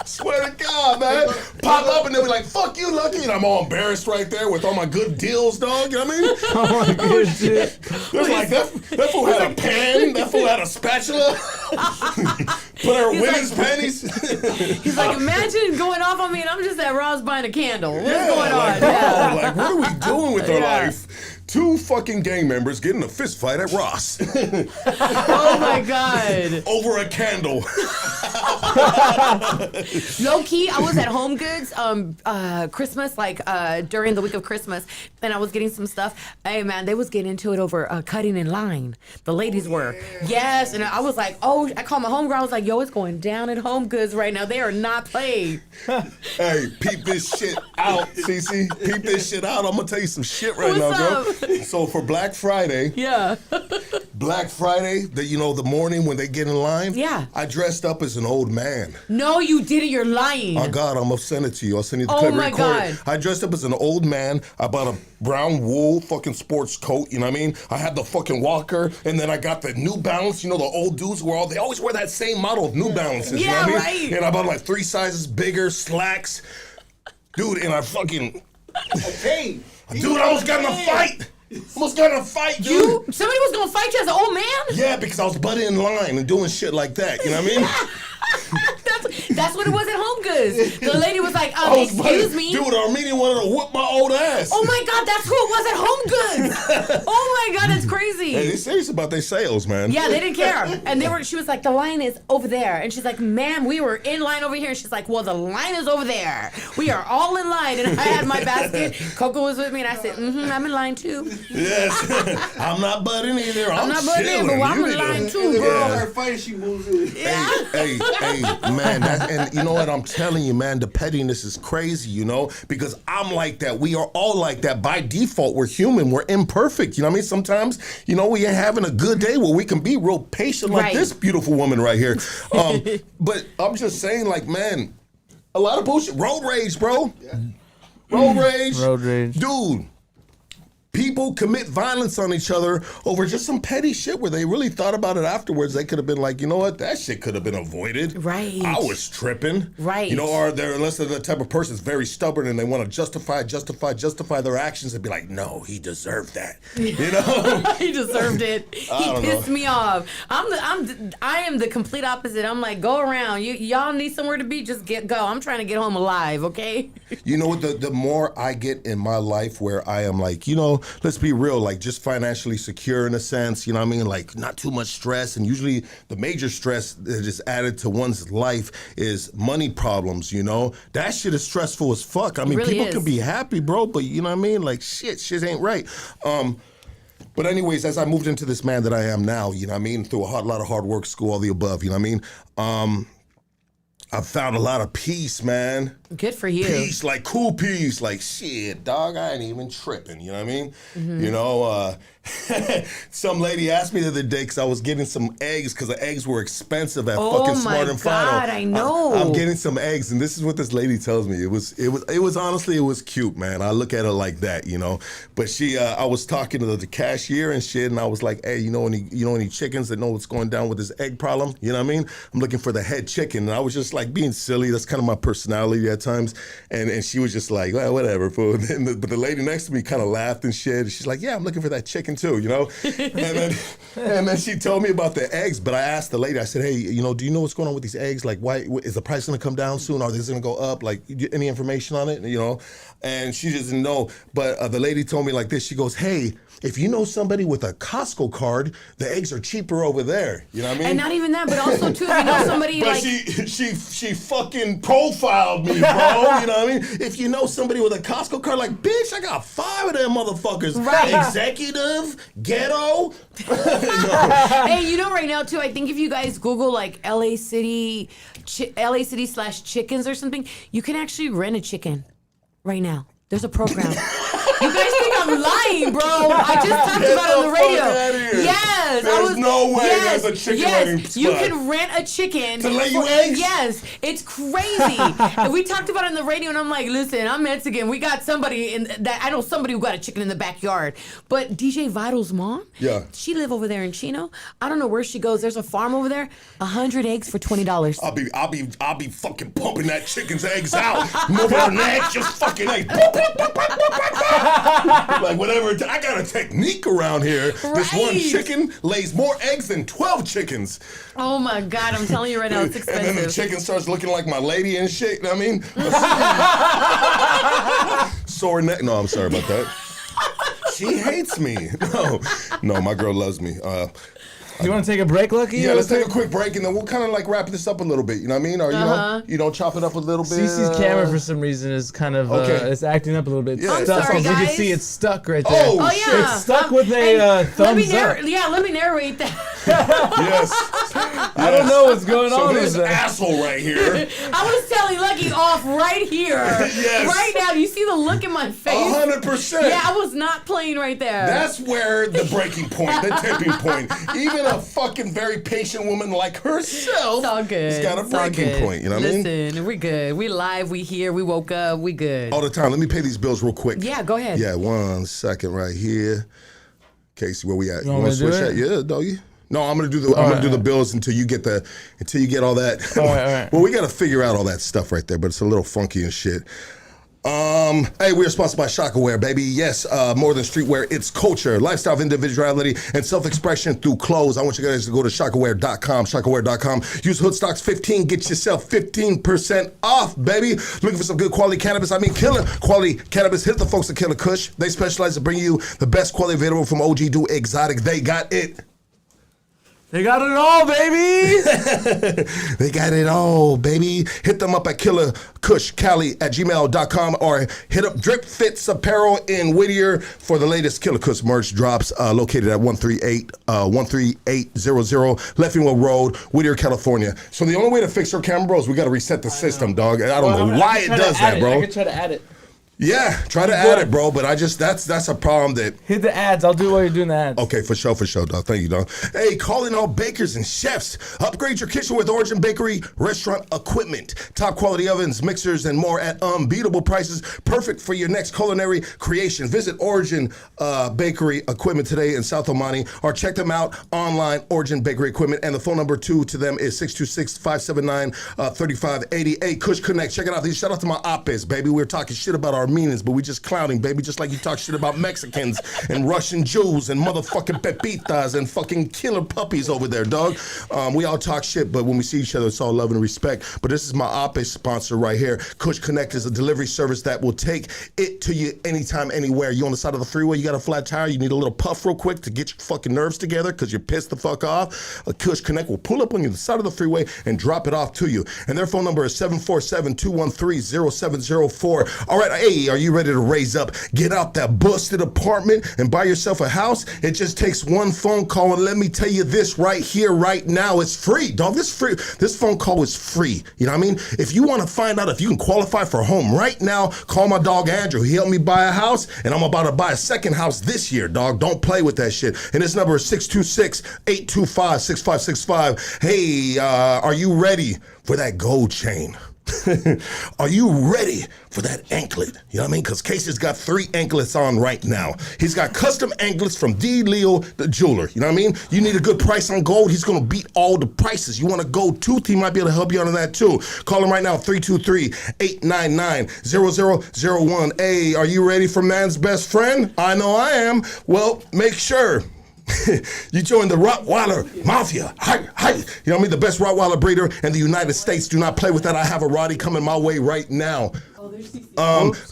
Swear to God, man. Pop up and they'll be like, fuck you, Lucky. And I'm all embarrassed right there with all my good deals, dog. You know what I mean? Oh my good shit. There's like, that fool had a pen. That fool had a spatula. Put her women's panties. He's like, imagine going off on me and I'm just at Ross buying a candle. What's going on? Like, Yeah. like, what are we doing with our life? Two fucking gang members getting a fist fight at Ross. Oh my God. Over a candle. Low key, I was at Home Goods Christmas, during the week of Christmas, and I was getting some stuff. Hey man, they was getting into it over cutting in line. The ladies were. Yes, and I was like, oh, I called my homegirl. I was like, yo, it's going down at Home Goods right now. They are not playing. Hey, peep this shit out, CeCe. Peep this shit out. I'm gonna tell you some shit right What's now, girl. up? So for Black Friday, Yeah. Black Friday, the morning when they get in line, Yeah. I dressed up as an old man. No, you didn't. You're lying. Oh God, I'm gonna send it to you. I'll send you the Oh clip my recorded. God. I dressed up as an old man. I bought a brown wool fucking sports coat. You know what I mean? I had the fucking walker, and then I got the New Balance. You know the old dudes they always wear that same model of New Balances. You know Yeah, what I mean? right. And I bought like 3 sizes bigger slacks, dude. And I fucking, Hey, dude, I almost got in a fight. Almost got in a fight, dude. Somebody was gonna fight you as an old man? Yeah, because I was butting in line and doing shit like that. You know what I mean? That's That's what it was at Home Goods. The lady was like, excuse me. Dude, the Armenian wanted to whoop my old ass. Oh my God, that's who it was at Home Goods. Oh my God, that's crazy. Hey, they're serious about their sales, man. Yeah, they didn't care. And she was like, the line is over there. And she's like, ma'am, we were in line over here. And she's like, well, the line is over there. We are all in line. And I had my basket. Coco was with me. And I said, I'm in line too. Yes. I'm not budding either. I'm not budding in, but I'm in line too, bro. Her face, she moves in. Yeah. Hey, man, and you know what I'm telling you, man, the pettiness is crazy, you know, because I'm like that. We are all like that by default. We're human. We're imperfect. You know what I mean? Sometimes, you know, we ain't having a good day where we can be real patient like this beautiful woman right here. But I'm just saying, like, man, a lot of bullshit. Road rage, bro. Yeah. Road rage. Dude. People commit violence on each other over just some petty shit where they really thought about it afterwards. They could have been like, you know what, that shit could have been avoided. Right. I was tripping. Right. You know, or unless they're the type of person that's very stubborn and they want to justify their actions and be like, no, he deserved that. You know? He deserved it. He pissed me off. I am the complete opposite. I'm like, go around. Y'all need somewhere to be, just go. I'm trying to get home alive, okay? You know what, the more I get in my life where I am like, you know, let's be real, like just financially secure in a sense, you know what I mean? Like not too much stress. And usually the major stress that is added to one's life is money problems, you know? That shit is stressful as fuck. I mean, really people can be happy, bro, but you know what I mean? Like shit ain't right. But anyways, as I moved into this man that I am now, you know what I mean? Through a lot of hard work, school, all the above, you know what I mean? I've found a lot of peace, man. Good for you. Peace, like cool peace. Like, shit, dog, I ain't even tripping. You know what I mean? Mm-hmm. You know, some lady asked me the other day because I was getting some eggs because the eggs were expensive at fucking Smart and Final. Oh, my God, I know. I'm getting some eggs, and this is what this lady tells me. It was honestly, it was cute, man. I look at it like that, you know. But I was talking to the cashier and shit, and I was like, hey, you know any chickens that know what's going down with this egg problem? You know what I mean? I'm looking for the head chicken, and I was just like being silly. That's kind of my personality at times. And she was just like, well, whatever, fool. But the lady next to me kind of laughed and shit. She's like, yeah, I'm looking for that chicken too, you know? and then she told me about the eggs, but I asked the lady, I said, hey, you know, do you know what's going on with these eggs? Like, why is the price going to come down soon? Are they going to go up? Like, any information on it, you know? And she doesn't know. But the lady told me like this. She goes, hey, if you know somebody with a Costco card, the eggs are cheaper over there. You know what I mean? And not even that, but also too, if you know somebody but like... she fucking profiled me, bro. You know what I mean? If you know somebody with a Costco card, like, bitch, I got 5 of them motherfuckers. Right. Executive, ghetto. Hey, you know right now too, I think if you guys Google like LA City /chickens or something, you can actually rent a chicken right now. There's a program. You guys think I'm lying, bro. I just talked about it on the radio. Yes. There's no way there's a chicken renting spot. You can rent a chicken. To lay you eggs? Yes. It's crazy. And we talked about it on the radio, and I'm like, listen, I'm Mexican. We got somebody I know somebody who got a chicken in the backyard. But DJ Vital's mom, she live over there in Chino. I don't know where she goes. There's a farm over there. 100 eggs for $20. I'll be fucking pumping that chicken's eggs out. Moving her neck, just fucking eggs. Like whatever. I got a technique around here. Right. This one chicken lays more eggs than 12 chickens. Oh my God, I'm telling you right now, it's expensive. And then the chicken starts looking like my lady and shit. You know what I mean? Sore neck. No, I'm sorry about that. She hates me. No, my girl loves me. You want to take a break, Lucky? Yeah, let's take a quick break, and then we'll kind of like wrap this up a little bit. You know what I mean? Or you know, chop it up a little bit. CeCe's camera, for some reason, is kind of it's acting up a little bit. Yeah. I'm sorry, as guys. you can see, it's stuck right there. Oh yeah. It's stuck with a thumbs up. Yeah, let me narrate that. Yes. I don't know what's going So on. this asshole right here. I was telling Lucky off right here. Yes. Right now. You see the look in my face? 100%. Yeah, I was not playing right there. That's where the breaking point, the tipping point. Even a fucking very patient woman like herself it's all good. has got a breaking point. You know what I mean? Listen, we good. We live. We here. We woke up. We good. All the time. Let me pay these bills real quick. Yeah, go ahead. Yeah, 1 second right here. Casey, where we at? You want me to switch do that? it? Yeah, doggy. No, I'm gonna do the bills until you get all that. All right. Well, we gotta figure out all that stuff right there, but it's a little funky and shit. Hey, we are sponsored by Shockaware, baby. Yes, more than streetwear, it's culture, lifestyle of individuality, and self-expression through clothes. I want you guys to go to shockaware.com, shockaware.com. Use Hoodstocks 15, get yourself 15% off, baby. Looking for some good quality cannabis? I mean, killer quality cannabis. Hit the folks at Killakush. They specialize in bringing you the best quality available from OG to exotic. They got it. They got it all, baby. They got it all, baby. Hit them up at Killakushcali@gmail.com or hit up Drip Fits Apparel in Whittier for the latest Killakush merch drops, located at 13800 Leffingwell Road, Whittier, California. So the only way to fix your camera, bro, is we got to reset the system, dog. And I don't know why it does that, bro. I can try to add it. Yeah, try to add it, bro. But I just that's a problem that. Hit the ads. I'll do it while you're doing the ads. Okay, for sure, dog. Thank you, dog. Hey, calling all bakers and chefs. Upgrade your kitchen with Origin Bakery restaurant equipment. Top quality ovens, mixers, and more at unbeatable prices. Perfect for your next culinary creation. Visit Origin Bakery Equipment today in South Omani, or check them out online, Origin Bakery Equipment. And the phone number to them is 626-579-3588. Kush Connect. Check it out. Shout out to my op-eds, baby. We were talking shit about Armenians, but we just clowning, baby, just like you talk shit about Mexicans and Russian Jews and motherfucking pepitas and fucking killer puppies over there, dog. We all talk shit, but when we see each other, it's all love and respect. But this is my op-ed sponsor right here. Kush Connect is a delivery service that will take it to you anytime, anywhere. You on the side of the freeway, you got a flat tire, you need a little puff real quick to get your fucking nerves together because you're pissed the fuck off. Kush Connect will pull up on you the side of the freeway and drop it off to you. And their phone number is 747-213-0704. All right, hey, are you ready to raise up? Get out that busted apartment and buy yourself a house? It just takes one phone call, and let me tell you this right here, right now, it's free, dog. This free. This phone call is free. You know what I mean? If you want to find out if you can qualify for a home right now, call my dog Andrew. He helped me buy a house, and I'm about to buy a second house this year, dog. Don't play with that shit. And his number is 626-825-6565. Hey, are you ready for that gold chain? Are you ready for that anklet? You know what I mean? Because Casey's got 3 anklets on right now. He's got custom anklets from D. Leo, the jeweler. You know what I mean? You need a good price on gold. He's going to beat all the prices. You want a gold tooth? He might be able to help you out on that too. Call him right now, 323-899-0001. Hey, are you ready for man's best friend? I know I am. Well, make sure you join the Rottweiler Mafia. Hi. You know what I mean? The best Rottweiler breeder in the United States. Do not play with that. I have a Roddy coming my way right now.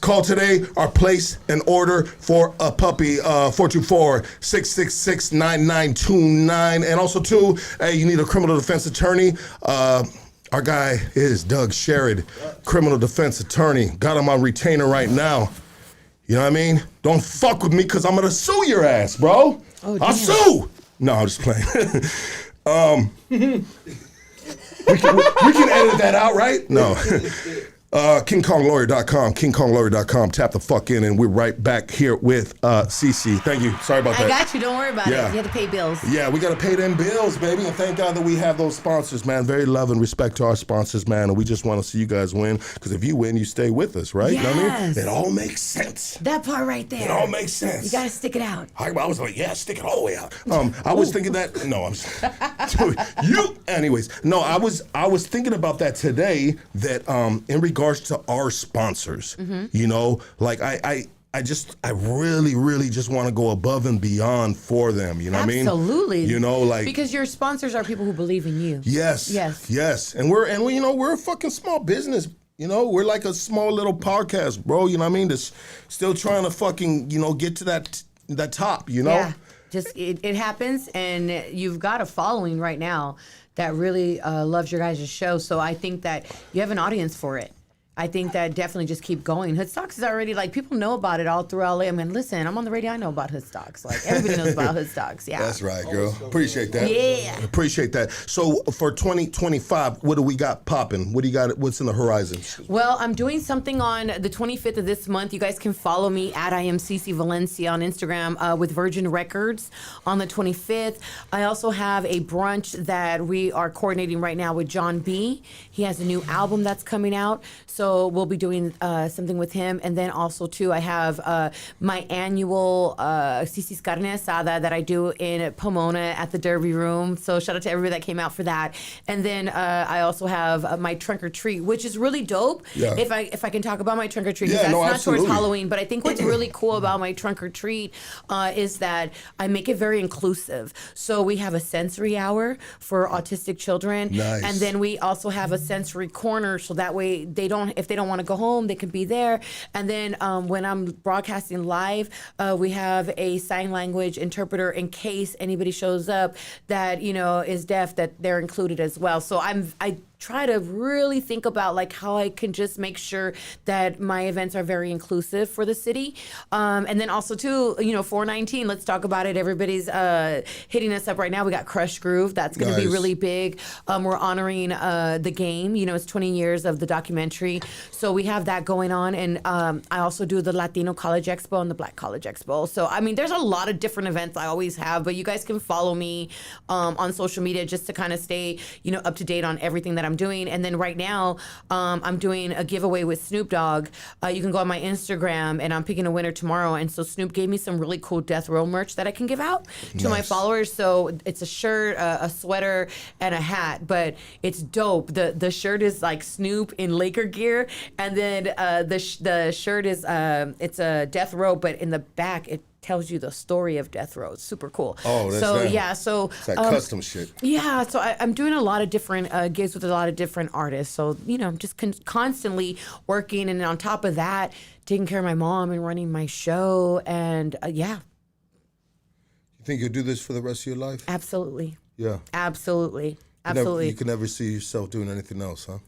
Call today or place an order for a puppy, 424-666-9929. And also, too, hey, you need a criminal defense attorney. Our guy is Doug Sherrod, criminal defense attorney. Got him on retainer right now. You know what I mean? Don't fuck with me because I'm going to sue your ass, bro. Oh, I'll sue. No, I'm just playing. we can edit that out, right? No. KingKongLawyer.com, KingKongLawyer.com. Tap the fuck in, and we're right back here with CeCe. Thank you. Sorry about that. I got you. Don't worry about it. You have to pay bills. Yeah, we got to pay them bills, baby. And thank God that we have those sponsors, man. Very love and respect to our sponsors, man. And we just want to see you guys win. Because if you win, you stay with us, right? Yes. You know what I mean? It all makes sense. That part right there. It all makes sense. You got to stick it out. I was like, yeah, stick it all the way out. I was thinking that. No, I'm dude, you. Anyways, no, I was thinking about that today. That in regards to our sponsors, you know, like I really just want to go above and beyond for them. You know what I mean? Absolutely. You know, like because your sponsors are people who believe in you. Yes. And we, you know, we're a fucking small business. You know, we're like a small little podcast, bro. You know what I mean? Just still trying to fucking, you know, get to that top. You know. Yeah. Just it happens, and you've got a following right now that really loves your guys' show. So I think that you have an audience for it. I think that definitely just keep going. Hoodstocks is already, like, people know about it all through LA. I mean, listen, I'm on the radio. I know about Hoodstocks. Like, everybody knows about Hoodstocks. Yeah. That's right, girl. Appreciate that. Yeah. Appreciate that. So for 2025, what do we got popping? What do you got? What's in the horizon? Well, I'm doing something on the 25th of this month. You guys can follow me at I am CeCe Valencia on Instagram with Virgin Records on the 25th. I also have a brunch that we are coordinating right now with John B. He has a new album that's coming out. So So we'll be doing something with him. And then also, too, I have my annual CeCe's Carne Asada that I do in Pomona at the Derby Room. So shout out to everybody that came out for that. And then I also have my trunk or treat, which is really dope. Yeah. If I can talk about my trunk or treat, Yeah, because that's no, not absolutely. towards Halloween. But I think what's really cool about my trunk or treat is that I make it very inclusive. So we have a sensory hour for autistic children. Nice. And then we also have a sensory corner, so that way if they don't want to go home, they can be there. And then when I'm broadcasting live, we have a sign language interpreter in case anybody shows up that is deaf, that they're included as well. So I try to really think about like how I can just make sure that my events are very inclusive for the city. And then also too, 419, let's talk about it. Everybody's hitting us up right now. We got Crush Groove. That's going to be Nice. really big. We're honoring the game. It's 20 years of the documentary. So we have that going on. And I also do the Latino College Expo and the Black College Expo. So, I mean, there's a lot of different events I always have, but you guys can follow me on social media just to kind of stay, up to date on everything that I'm doing. And then right now, I'm doing a giveaway with Snoop Dogg. You can go on my Instagram, and I'm picking a winner tomorrow. And so Snoop gave me some really cool Death Row merch that I can give out to my Nice. followers. So it's a shirt, a sweater, and a hat, but it's dope. The shirt is like Snoop in Laker gear, and then the shirt is it's a Death Row, but in the back it tells you the story of Death Row. It's super cool. Oh, that's so that. yeah. So It's like custom shit. yeah, so I'm doing a lot of different gigs with a lot of different artists. So, I'm just constantly working. And on top of that, taking care of my mom and running my show. And yeah, You think you'll do this for the rest of your life? absolutely. Yeah. Absolutely. Absolutely. You can never see yourself doing anything else, huh?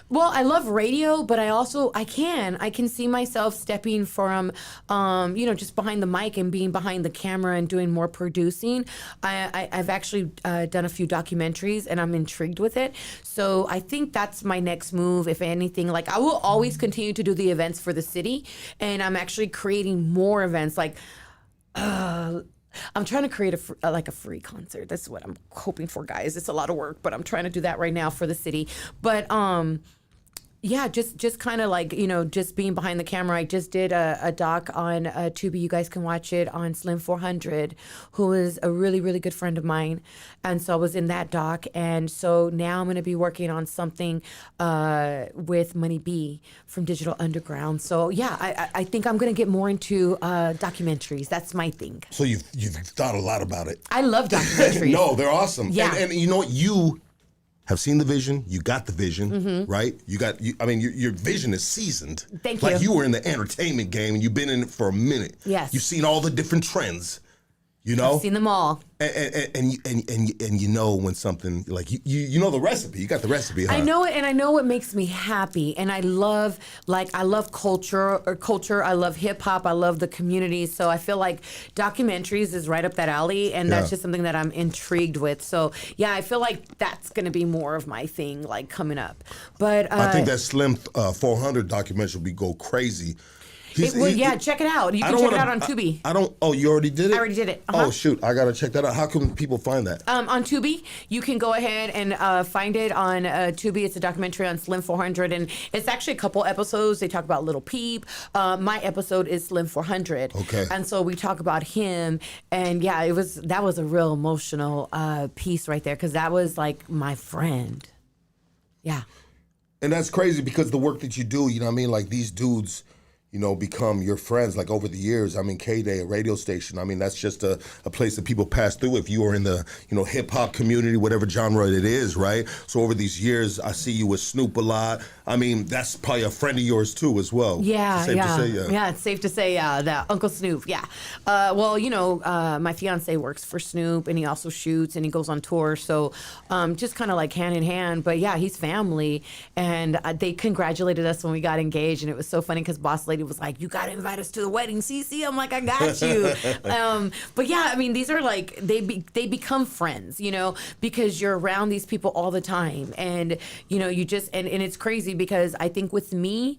Well, I love radio, but I can see myself stepping from, just behind the mic and being behind the camera and doing more producing. I've actually done a few documentaries, and I'm intrigued with it. So I think that's my next move. If anything, like I will always continue to do the events for the city, and I'm actually creating more events. Like, I'm trying to create a free concert. That's what I'm hoping for, guys. It's a lot of work, but I'm trying to do that right now for the city. But yeah, just kind of like, just being behind the camera. I just did a doc on Tubi. You guys can watch it on Slim 400, who is a really, really good friend of mine. And so I was in that doc. And so now I'm going to be working on something with Money B from Digital Underground. So yeah, I think I'm going to get more into documentaries. That's my thing. So you've thought a lot about it. I love documentaries. No, they're awesome. Yeah. And you know what? You have seen the vision. You got the vision, Mm-hmm. right? Your vision is seasoned. Thank Like you. you were in the entertainment game and you've been in it for a minute. Yes. You've seen all the different trends, I've seen them all. And you know when something like you know the recipe. You got the recipe, huh? I know it, and I know what makes me happy. And I love culture. I love hip hop. I love the community. So I feel like documentaries is right up that alley, and that's Yeah. just something that I'm intrigued with. So yeah, I feel like that's gonna be more of my thing, like coming up. But I think that Slim 400 documentary will go crazy. check it out. You can check it out on Tubi. I don't. Oh, you already did it? I already did it. Uh-huh. Oh shoot, I gotta check that out. How can people find that? On Tubi, you can go ahead and find it on Tubi. It's a documentary on Slim 400, and it's actually a couple episodes. They talk about Little Peep. My episode is Slim 400. Okay. And so we talk about him, and yeah, that was a real emotional piece right there, because that was like my friend. Yeah. And that's crazy because the work that you do, you know what I mean? Like these dudes, become your friends like over the years. I mean, KDAY, a radio station, I mean, that's just a place that people pass through if you are in the, hip hop community, whatever genre it is, right? So over these years, I see you with Snoop a lot. I mean, that's probably a friend of yours too as well. Yeah, Safe to say, yeah, it's safe to say that Uncle Snoop. Yeah, my fiance works for Snoop, and he also shoots and he goes on tour. So, just kind of like hand in hand. But yeah, he's family, and they congratulated us when we got engaged, and it was so funny because Boss Lady was like, "You got to invite us to the wedding, CeCe." I'm like, "I got you." But yeah, I mean, these are like they become friends, because you're around these people all the time, and you just and it's crazy because I think with me,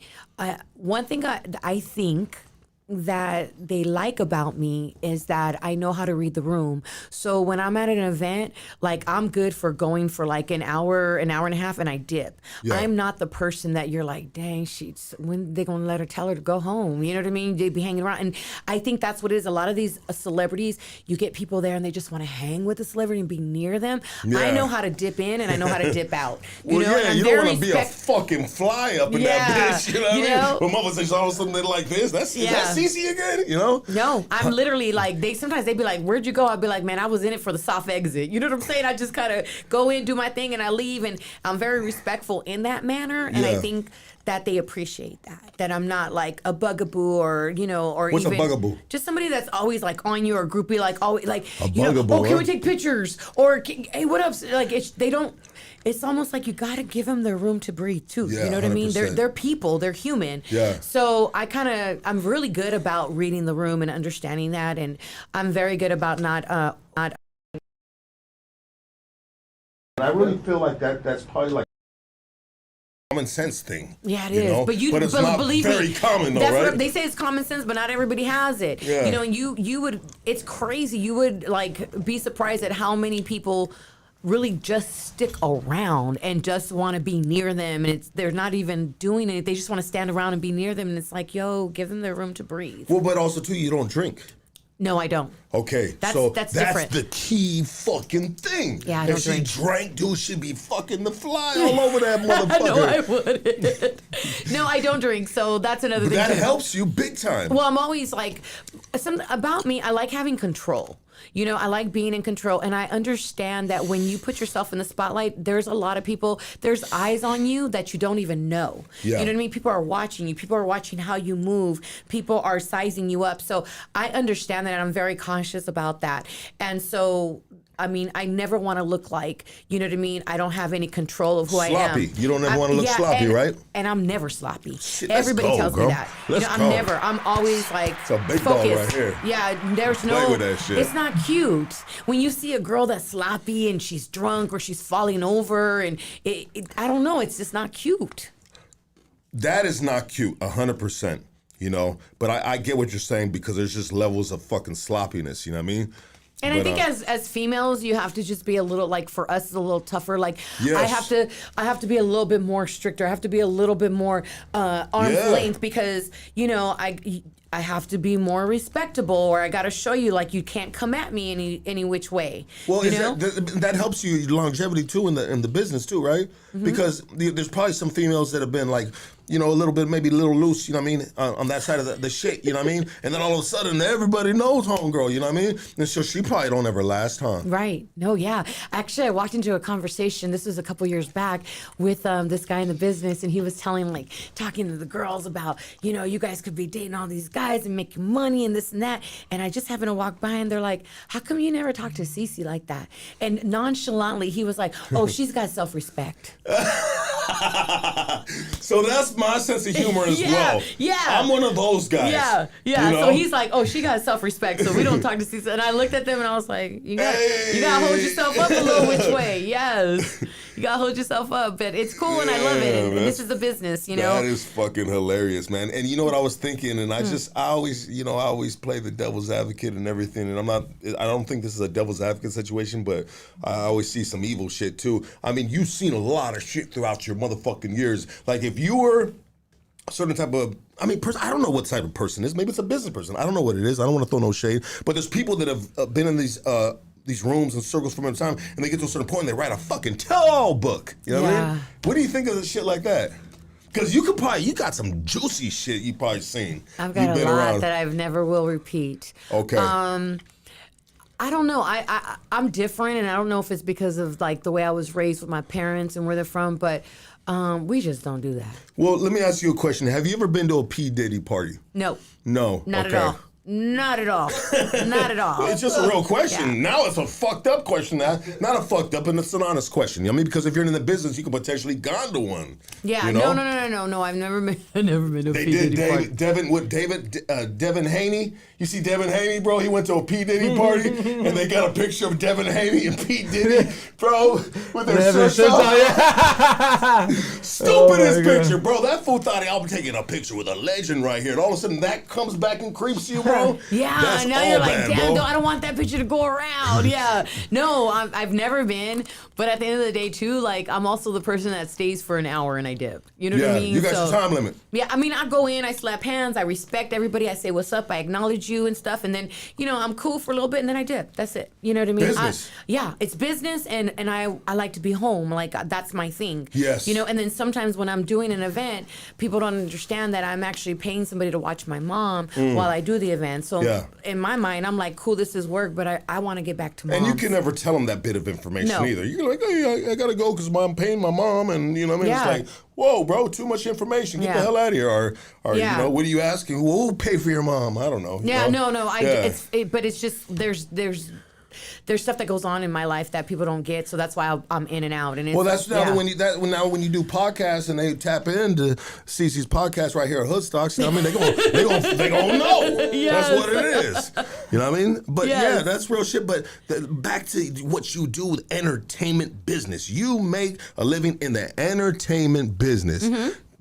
one thing I think that they like about me is that I know how to read the room. So when I'm at an event, like I'm good for going for like an hour and a half and I dip. Yeah. I'm not the person that you're like, dang, when they gonna tell her to go home? You know what I mean? They'd be hanging around. And I think that's what it is. A lot of these celebrities, you get people there and they just want to hang with the celebrity and be near them. Yeah. I know how to dip in and I know how to dip out. You Well, know, yeah, and you I'm don't very want to be a fucking fly up in that bitch. You know what I mean? When mother says all of a sudden they're like this, is that CeCe again? You know? No, I'm literally like, sometimes they'd be like, where'd you go? I'd be like, man, I was in it for the soft exit. You know what I'm saying? I just kind of go in, do my thing, and I leave. And I'm very respectful in that manner. And I think that they appreciate that I'm not like a bugaboo or, you know, or What's even a bugaboo? just somebody that's always like on you or groupie, like always like, A you know, bugaboo, oh, can huh? we take pictures? Or, hey, what up? Like, it's almost like you got to give them their room to breathe too. Yeah, you know what I mean? 100%. They're people, they're human. Yeah. So I'm really good about reading the room and understanding that. And I'm very good about not. I really feel like that's probably like a common sense thing. Yeah, it you is. know? But it's not believe very me, common though, that's right? what they say it's common sense, but not everybody has it. Yeah. You know, and you would. It's crazy. You would like be surprised at how many people really just stick around and just want to be near them, and they're not even doing it. They just want to stand around and be near them, and it's like, yo, give them their room to breathe. Well, but also too, you don't drink. No, I don't. Okay, That's different. the key fucking thing. Yeah, I don't if drink. she drank, dude, she'd be fucking the fly all over that motherfucker. No, I wouldn't. No, I don't drink, so that's another thing. That too. helps you big time. Well, I'm always like, something about me, I like having control. You know, I like being in control, and I understand that when you put yourself in the spotlight, there's a lot of people, there's eyes on you that you don't even know. Yeah. You know what I mean? People are watching you. People are watching how you move. People are sizing you up. So I understand that, and I'm very conscious about that. And so, I mean, I never want to look like, you know what I mean? I don't have any control of who I am. Sloppy. You don't ever want to look sloppy, right? And I'm never sloppy. Shit, let's Everybody go, tells girl. me that. Let's you know, go. I'm always like, It's a big dog focused. right here. Yeah, there's Play with that shit. it's not cute. When you see a girl that's sloppy and she's drunk or she's falling over and I don't know, it's just not cute. That is not cute, 100%, you know? But I get what you're saying because there's just levels of fucking sloppiness, you know what I mean? And But, I think as females, you have to just be a little, like, for us, it's a little tougher. Like, Yes. I have to be a little bit more stricter. I have to be a little bit more arm's length because, you know, I have to be more respectable, or I got to show you, like, you can't come at me any which way. Well, you know? that helps you longevity too in the business too, right? Mm-hmm. Because there's probably some females that have been like, you know, a little bit, maybe a little loose, you know what I mean, on that side of the shit, you know what I mean? And then all of a sudden, everybody knows homegirl, you know what I mean? And so she probably don't ever last, huh? Right. No, yeah. Actually, I walked into a conversation, this was a couple years back, with this guy in the business, and he was talking to the girls about, you know, you guys could be dating all these guys and making money and this and that. And I just happened to walk by, and they're like, how come you never talk to CeCe like that? And nonchalantly, he was like, oh, she's got self-respect. So that's my sense of humor as well. Yeah. I'm one of those guys. Yeah. You know? So he's like, oh, she got self-respect, so we don't talk to CeCe. And I looked at them and I was like, you got to hold yourself up a little which way. Yes. You got to hold yourself up. But it's cool and I love it. And this is the business, you know? That is fucking hilarious, man. And you know what I was thinking? And I always play the devil's advocate and everything. And I don't think this is a devil's advocate situation, but I always see some evil shit too. I mean, you've seen a lot of shit throughout your motherfucking years. Like if you were a certain type of, I don't know what type of person it is. Maybe it's a business person. I don't know what it is. I don't want to throw no shade. But there's people that have been in these rooms and circles from time to time, and they get to a certain point and they write a fucking tell-all book. You know what I mean? What do you think of the shit like that? Because you got some juicy shit you probably seen. I've got a lot that I've never will repeat. Okay. I don't know. I'm different, and I don't know if it's because of like the way I was raised with my parents and where they're from, but we just don't do that. Well, let me ask you a question. Have you ever been to a P. Diddy party? No. No. Not okay. at all. Not at all. Not at all. It's just a real question. Yeah. Now it's a fucked up question. Not a fucked up, and it's an honest question. You know what I mean? Because if you're in the business, you could potentially gone to one. Yeah. You know? No. I've never been. I've never been to a They P. did Diddy party. Devin Haney. You see Devin Haney, bro? He went to a P. Diddy party, and they got a picture of Devin Haney and P. Diddy, bro, with their shirts off. Stupidest picture, bro. That fool thought I'm taking a picture with a legend right here, and all of a sudden that comes back and creeps you, bro. Yeah, That's now all you're like, bad, damn, bro. I don't want that picture to go around. Yeah, no, I've never been, but at the end of the day, too, like I'm also the person that stays for an hour and I dip. You know what I mean? You got your time limit. Yeah, I mean, I go in, I slap hands, I respect everybody, I say what's up, I acknowledge you and stuff, and then I'm cool for a little bit, and then I dip. That's it. You know what I mean? Business. Yeah, it's business, and I like to be home. Like that's my thing. Yes. And then sometimes when I'm doing an event, people don't understand that I'm actually paying somebody to watch my mom while I do the event. So in my mind, I'm like, cool, this is work, but I want to get back to mom. And you can never tell them that bit of information either. You're like, hey, I gotta go because I'm paying my mom, and you know what I mean? Yeah. It's like, whoa, bro, too much information. Get the hell out of here. Or what are you asking? Well, who'll pay for your mom? I don't know. Yeah, no. But it's just there's stuff that goes on in my life that people don't get, so that's why I'm in and out. And it's, that's now when you do podcasts and they tap into CeCe's podcast right here at Hoodstocks, I mean they gonna know. Yes. That's what it is. You know what I mean? But Yes. yeah, that's real shit. But back to what you do with entertainment business. You make a living in the entertainment business.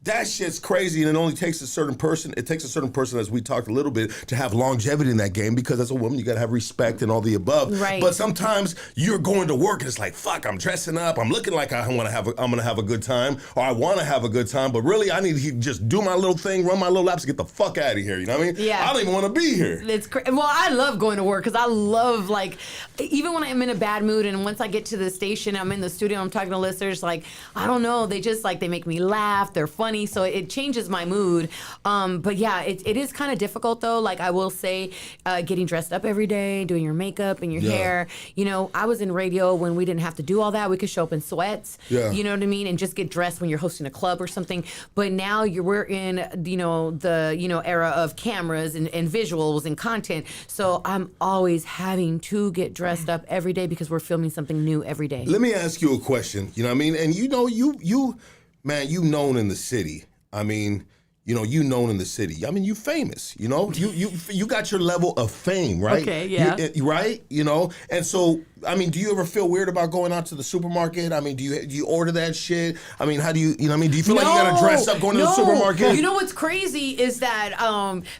That shit's crazy, and it only takes a certain person. It takes a certain person, as we talked a little bit, to have longevity in that game, because as a woman, you gotta have respect and all the above. Right. But sometimes you're going to work and it's like, fuck, I'm dressing up, I'm looking like I'm gonna have a good time, or I wanna have a good time, but really I need to just do my little thing, run my little laps, and get the fuck out of here. You know what I mean? Yeah. I don't even wanna be here. Well, I love going to work because I love, like, even when I'm in a bad mood and once I get to the station, I'm in the studio, I'm talking to listeners, like, I don't know, they just, like, they make me laugh, they're funny, so it changes my mood. But yeah, it is kind of difficult though. Like I will say, getting dressed up every day, doing your makeup and your hair. I was in radio when we didn't have to do all that. We could show up in sweats. Yeah. You know what I mean? And just get dressed when you're hosting a club or something. But now we're in, the, era of cameras and visuals and content. So I'm always having to get dressed up every day because we're filming something new every day. Let me ask you a question. You know what I mean? And you known in the city. I mean, you known in the city. I mean, you famous. You got your level of fame, right? Okay, yeah. Right? And so, I mean, do you ever feel weird about going out to the supermarket? I mean, do you order that shit? I mean, how do you, do you feel like you gotta dress up going to the supermarket? You know what's crazy is that,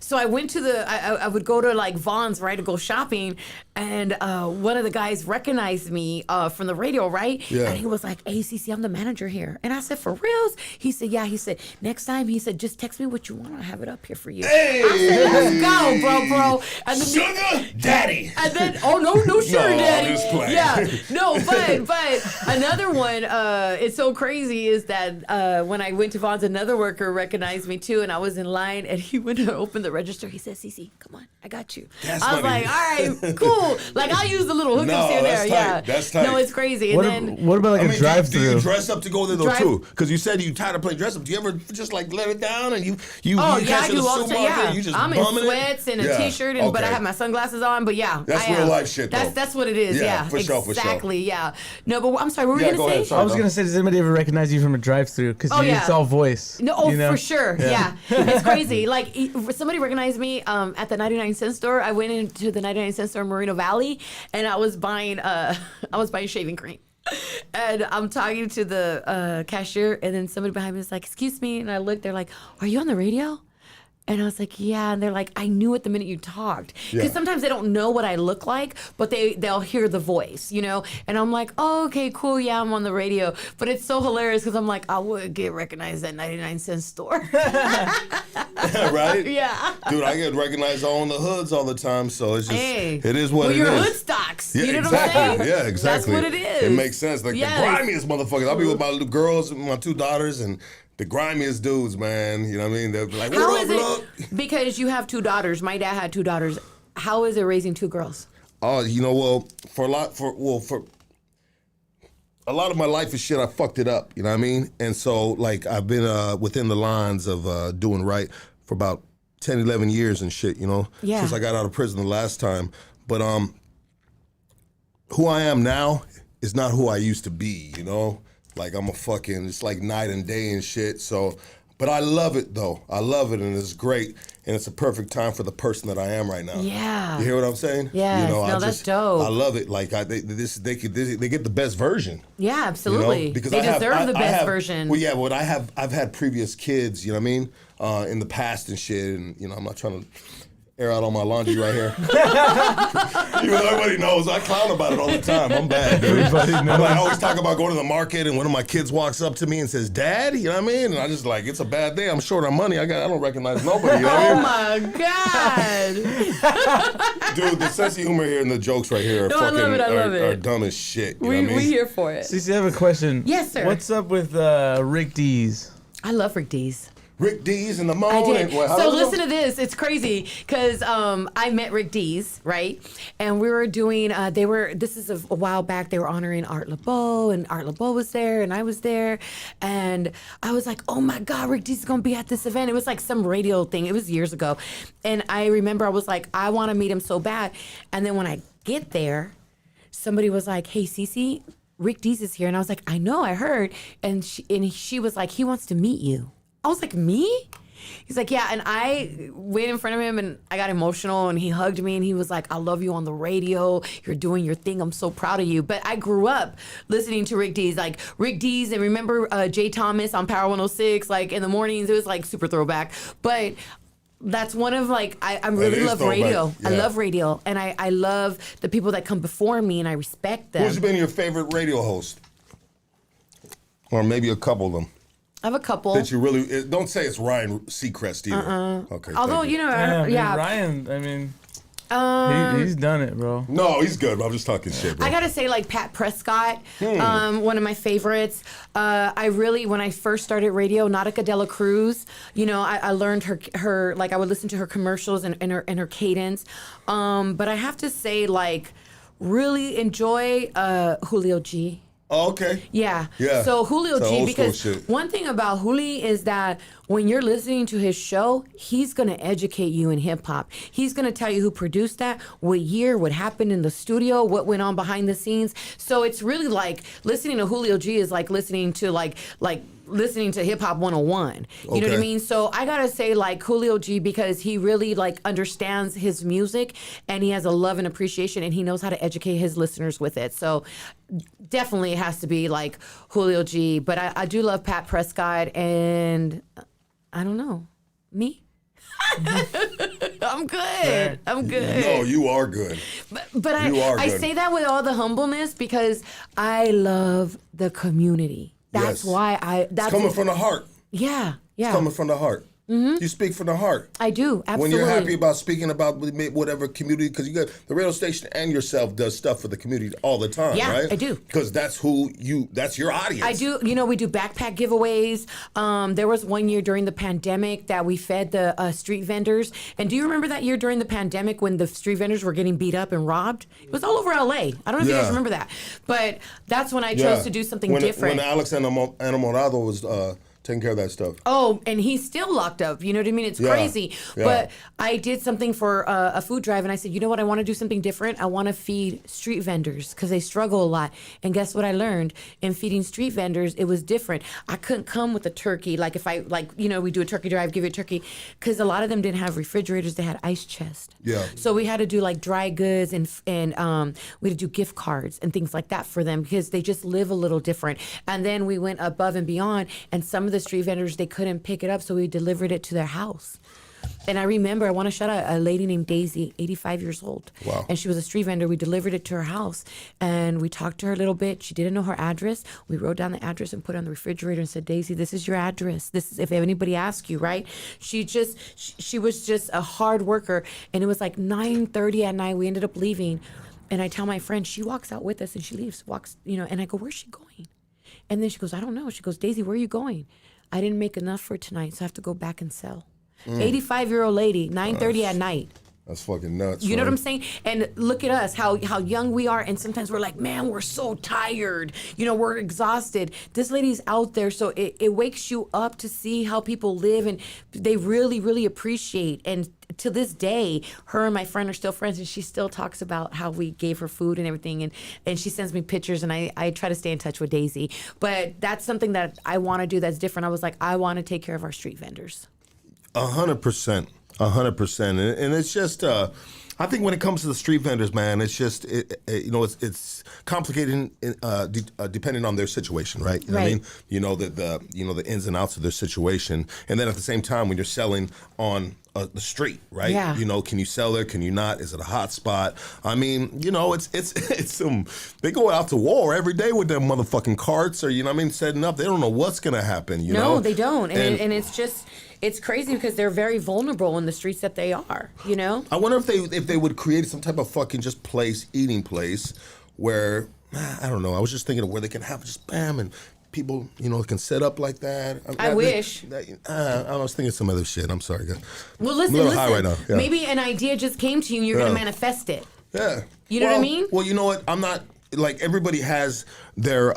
so I went to I would go to like Vaughn's, right, to go shopping, and one of the guys recognized me from the radio, right? Yeah. And he was like, hey, CeCe, I'm the manager here. And I said, for reals? He said, yeah. He said, next time, he said, just text me what you want. I'll have it up here for you. Hey! I said, let's go, bro. And then, Sugar Daddy! And then, no sugar No, daddy. I'm just playing. Yeah, no, but another one, it's so crazy is that when I went to Vaughn's, another worker recognized me too, and I was in line, and he went to open the register. He said, CeCe, come on, I got you. That's I was funny. like, all right, cool. Like, I'll use the little hookups No, here and there. that's Yeah, tight. That's tight. No, it's crazy. And What about like a Do drive-through? you dress up to go there though too? Because you said you tired of playing dress up. Do you ever just like let it down and you Oh catch yeah, I in the do all the time. supermarket? Yeah, You just I'm in bumming sweats it? and a t-shirt, but I have my sunglasses on. But yeah, That's I am. real life shit, though. That's what it is. Yeah, for sure, for sure. exactly. Yeah. No, but I'm sorry. What were Yeah, we go gonna ahead, say? sorry. I was gonna say, does anybody ever recognize you from a drive-through? Because it's all voice. No, for sure. Yeah. It's crazy. Like somebody recognized me at the 99-cent store. I went into the 99-cent store in Moreno Valley, and I was buying shaving cream. And I'm talking to the cashier, and then somebody behind me was like, "Excuse me," and I looked. They're like, "Are you on the radio?" And I was like, yeah. And they're like, I knew it the minute you talked. Because sometimes they don't know what I look like, but they'll hear the voice, And I'm like, oh, okay, cool. Yeah, I'm on the radio. But it's so hilarious because I'm like, I would get recognized at 99-cent store. Right? Yeah. Dude, I get recognized on the hoods all the time, so it's just, it is what it you're is. Hoodstocks. Yeah, you know exactly. what I'm saying? Yeah, exactly. That's what it is. It makes sense. Like the grimiest motherfuckers. I'll be with my little girls, my two daughters, and the grimiest dudes, man. You know what I mean? They're like, How what is up, it? look? Because you have two daughters. My dad had two daughters. How is it raising two girls? Oh, well, for a lot of my life is shit, I fucked it up. You know what I mean? And so, like, I've been within the lines of doing right for about 10, 11 years and shit, you know, Yeah. since I got out of prison the last time. But who I am now is not who I used to be, you know? Like I'm it's like night and day and shit. So, but I love it though. I love it and it's great. And it's a perfect time for the person that I am right now. Yeah. You hear what I'm saying? Yes. You know, No, that's dope. I love it. Like they get the best version. Yeah, absolutely. You know? Because they I deserve the best have, version. Well, yeah, I've had previous kids, you know what I mean, in the past and shit, and you know, I'm not trying to air out all my laundry right here. Even though everybody knows, I clown about it all the time. I'm bad, dude. I always talk about going to the market, and one of my kids walks up to me and says, "Dad," you know what I mean? And I just like, it's a bad day. I'm short on money. I don't recognize nobody. You know what I mean? Oh my God. Dude, the sense of humor here and the jokes right here are I love it. are dumb as shit. You know what I mean? We here for it. CeCe, I have a question. Yes, sir. What's up with Rick D's? I love Rick D's. Rick D's in the I morning. did. So listen to this. It's crazy because I met Rick D's, right? And we were doing. This is a while back. They were honoring Art LeBeau, and Art LeBeau was there, and I was there, and I was like, "Oh my God, Rick D's is gonna be at this event." It was like some radio thing. It was years ago, and I remember I was like, "I want to meet him so bad." And then when I get there, somebody was like, "Hey, CeCe, Rick D's is here," and I was like, "I know, I heard," and she was like, "He wants to meet you." I was like, "Me?" He's like, "Yeah." And I went in front of him and I got emotional and he hugged me and he was like, "I love you on the radio. You're doing your thing. I'm so proud of you." But I grew up listening to Rick D's, like Rick D's, and remember Jay Thomas on Power 106, like in the mornings. It was like super throwback. But that's one of like, I really love radio. Yeah. I love radio. And I love the people that come before me and I respect them. Who's been your favorite radio host? Or maybe a couple of them. I have a couple. That you really, don't say it's Ryan Seacrest either. Okay. Although, you know, Yeah, Ryan, I mean, he's done it, bro. No, he's good. I'm just talking shit, bro. I gotta say, like Pat Prescott, one of my favorites. I really, when I first started radio, Nautica Dela Cruz, you know, I learned her like I would listen to her commercials and her cadence. But I have to say, like, really enjoy Julio G. Oh, okay. Yeah. Yeah. So Julio It's G, old because school shit. one thing about Julio is that when you're listening to his show, he's going to educate you in hip hop. He's going to tell you who produced that, what year, what happened in the studio, what went on behind the scenes. So it's really like listening to Julio G is like listening to like listening to hip hop 101. You know what I Okay. mean? So I gotta say, like, Julio G, because he really like understands his music and he has a love and appreciation and he knows how to educate his listeners with it. So definitely it has to be like Julio G. But I do love Pat Prescott and I don't know. Me? I'm good. I'm good. No, you are good. But You are I good. say that with all the humbleness because I love the community. That's Yes. why It's coming from the heart. Yeah. It's coming from the heart. You speak from the heart. I do, absolutely. When you're happy about speaking about whatever community, because you got the radio station and yourself does stuff for the community all the time, Yeah, right? I do. Because that's that's your audience. I do. You know, we do backpack giveaways. There was one year during the pandemic that we fed the street vendors. And do you remember that year during the pandemic when the street vendors were getting beat up and robbed? It was all over LA. I don't know if you guys remember that. But that's when I chose to do something different. When Alex Enamorado was taking care of that stuff. Oh, and he's still locked up. You know what I mean? It's crazy. Yeah. But I did something for a food drive, and I said, you know what? I want to do something different. I want to feed street vendors because they struggle a lot. And guess what I learned? In feeding street vendors, it was different. I couldn't come with a turkey. Like if we do a turkey drive, give you a turkey, because a lot of them didn't have refrigerators. They had ice chest. Yeah. So we had to do like dry goods and we had to do gift cards and things like that for them because they just live a little different. And then we went above and beyond, and some of the street vendors, they couldn't pick it up, so we delivered it to their house. And I remember, I want to shout out a lady named Daisy, 85 years old. Wow. And she was a street vendor. We delivered it to her house, and we talked to her a little bit. She didn't know her address. We wrote down the address and put it on the refrigerator and said, Daisy, this is your address. This is if anybody asks you, right? She was just a hard worker, and it was like 9:30 at night. We ended up leaving, and I tell my friend, she walks out with us, and she leaves, and I go, where's she going? And then she goes, I don't know. She goes, Daisy, where are you going? I didn't make enough for tonight, so I have to go back and sell. 85-year-old lady, 9:30 at night. That's fucking nuts. You know right? what I'm saying? And look at us, how young we are, and sometimes we're like, man, we're so tired. You know, we're exhausted. This lady's out there, so it wakes you up to see how people live, and they really, really appreciate. And to this day, her and my friend are still friends, and she still talks about how we gave her food and everything, and she sends me pictures, and I try to stay in touch with Daisy. But that's something that I want to do that's different. I was like, I want to take care of our street vendors. 100%. 100%. And it's just, I think when it comes to the street vendors, man, it's just, it's complicated depending on their situation, right? You know what I mean? You know, the ins and outs of their situation. And then at the same time, when you're selling on the street, right? Yeah. You know, can you sell there? Can you not? Is it a hot spot? I mean, you know, it's they go out to war every day with their motherfucking carts or, you know what I mean, setting up. They don't know what's going to happen, you know? No, they don't. And it's just... It's crazy because they're very vulnerable in the streets that they are, you know? I wonder if they would create some type of fucking just eating place where, I don't know, I was just thinking of where they can have just bam and people, you know, can set up like that. I wish. I was thinking some other shit. I'm sorry, guys. Well, listen, I'm a little high right now. Yeah. Maybe an idea just came to you and you're going to manifest it. Yeah. You know what I mean? Well, you know what? I'm not, like, everybody has their,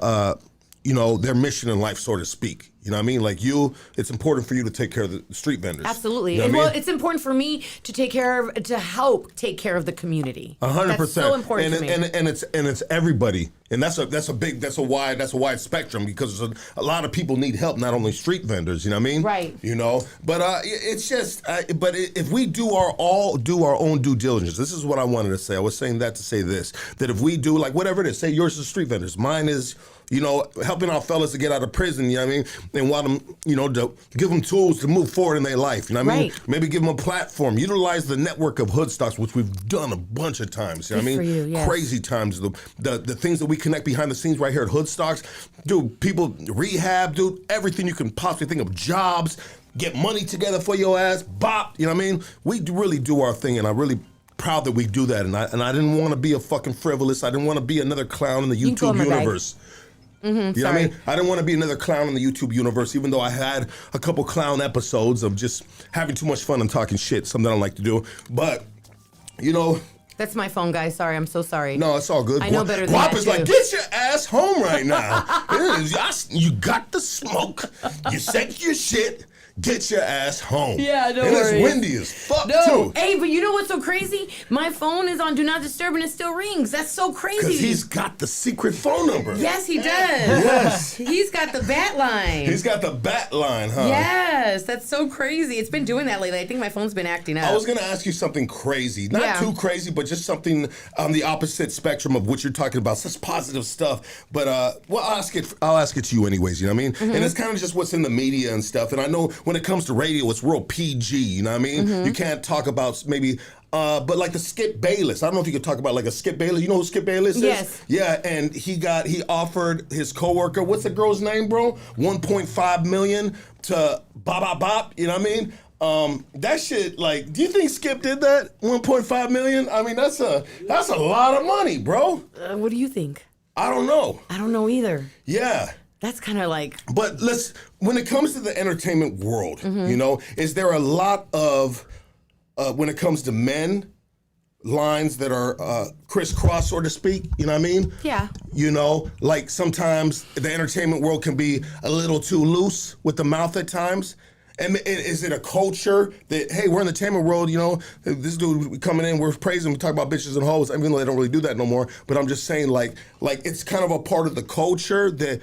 their mission in life, so to speak. You know what I mean? Like it's important for you to take care of the street vendors. Absolutely. You know And what I well, mean? it's important for me to help take care of the community. 100%. That's so important to me. And it's everybody. And that's a wide spectrum because a lot of people need help, not only street vendors, you know what I mean? Right. You know, but it's just if we do our own due diligence, this is what I wanted to say. I was saying that to say this, that if we do, like, whatever it is, say yours is street vendors, mine is, you know, helping our fellas to get out of prison, you know what I mean? And want them, you know, to give them tools to move forward in their life, you know what I mean? Maybe give them a platform, utilize the network of Hoodstocks, which we've done a bunch of times, you know what I mean? For you, yes. Crazy times, the things that we connect behind the scenes right here at Hoodstocks, dude, people rehab, dude, everything you can possibly think of, jobs, get money together for your ass, bop, you know what I mean? We really do our thing, and I'm really proud that we do that, and I didn't want to be a fucking frivolous, I didn't want to be another clown in the YouTube universe. Mm-hmm, you know what I mean? I didn't want to be another clown in the YouTube universe, even though I had a couple clown episodes of just having too much fun and talking shit, something I don't like to do. But, you know... That's my phone, guys. Sorry, I'm so sorry. No, it's all good. I know better than Guap that, is too. like, get your ass home right now. You got the smoke. You said your shit. Get your ass home. Yeah, no and worries. it's windy as fuck, No. too. Hey, but you know what's so crazy? My phone is on Do Not Disturb and it still rings. That's so crazy. Because he's got the secret phone number. Yes, he does. Yes. He's got the bat line. He's got the bat line, huh? Yes, that's so crazy. It's been doing that lately. I think my phone's been acting up. I was going to ask you something crazy. Not too crazy, but just something on the opposite spectrum of what you're talking about. Such positive stuff. But, well, I'll ask it to you anyways, you know what I mean? Mm-hmm. And it's kind of just what's in the media and stuff. And I know when it comes to radio, it's real PG, you know what I mean? Mm-hmm. You can't talk about maybe... but like the Skip Bayless, I don't know if you could talk about like a Skip Bayless. You know who Skip Bayless is? Yes. Yeah, and he offered his coworker, what's the girl's name, bro? $1.5 million to bop, you know what I mean? That shit, like, do you think Skip did that? 1.5 million? I mean, that's a lot of money, bro. What do you think? I don't know. I don't know either. Yeah. That's kind of like... But when it comes to the entertainment world, you know, is there a lot of, when it comes to men, lines that are crisscross, so to speak, you know what I mean? Yeah. You know, like sometimes the entertainment world can be a little too loose with the mouth at times. And is it a culture that, hey, we're in the entertainment world, you know, this dude coming in, we're praising, we talk about bitches and hoes, even though they don't really do that no more. But I'm just saying, like it's kind of a part of the culture that,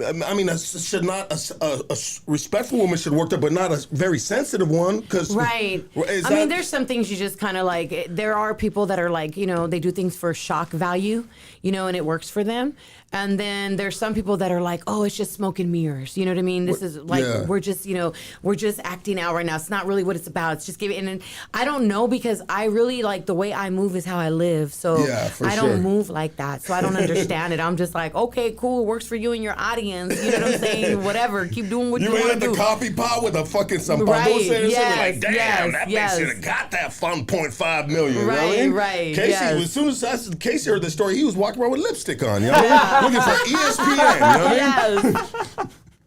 I mean, should not a respectful woman should work there, but not a very sensitive one. Right. I mean, there's some things you just kind of like. There are people that are like, you know, they do things for shock value, you know, and it works for them. And then there's some people that are like, oh, it's just smoke and mirrors. You know what I mean? This is like, we're just, you know, we're just acting out right now. It's not really what it's about. It's just giving. And I don't know, because I really like the way I move is how I live. So I don't move like that. So I don't understand it. I'm just like, okay, cool. It works for you and your audience. You know what I'm saying? Whatever. Keep doing what you want to do. You ain't at the coffee pot with a fucking some right. yes. Like, damn, that bitch should have got that $1.5 million. Right, you know what I mean? right. Casey, as soon as Casey heard the story, he was walking around with lipstick on. You know what I mean? Looking for ESPN. You know what I mean?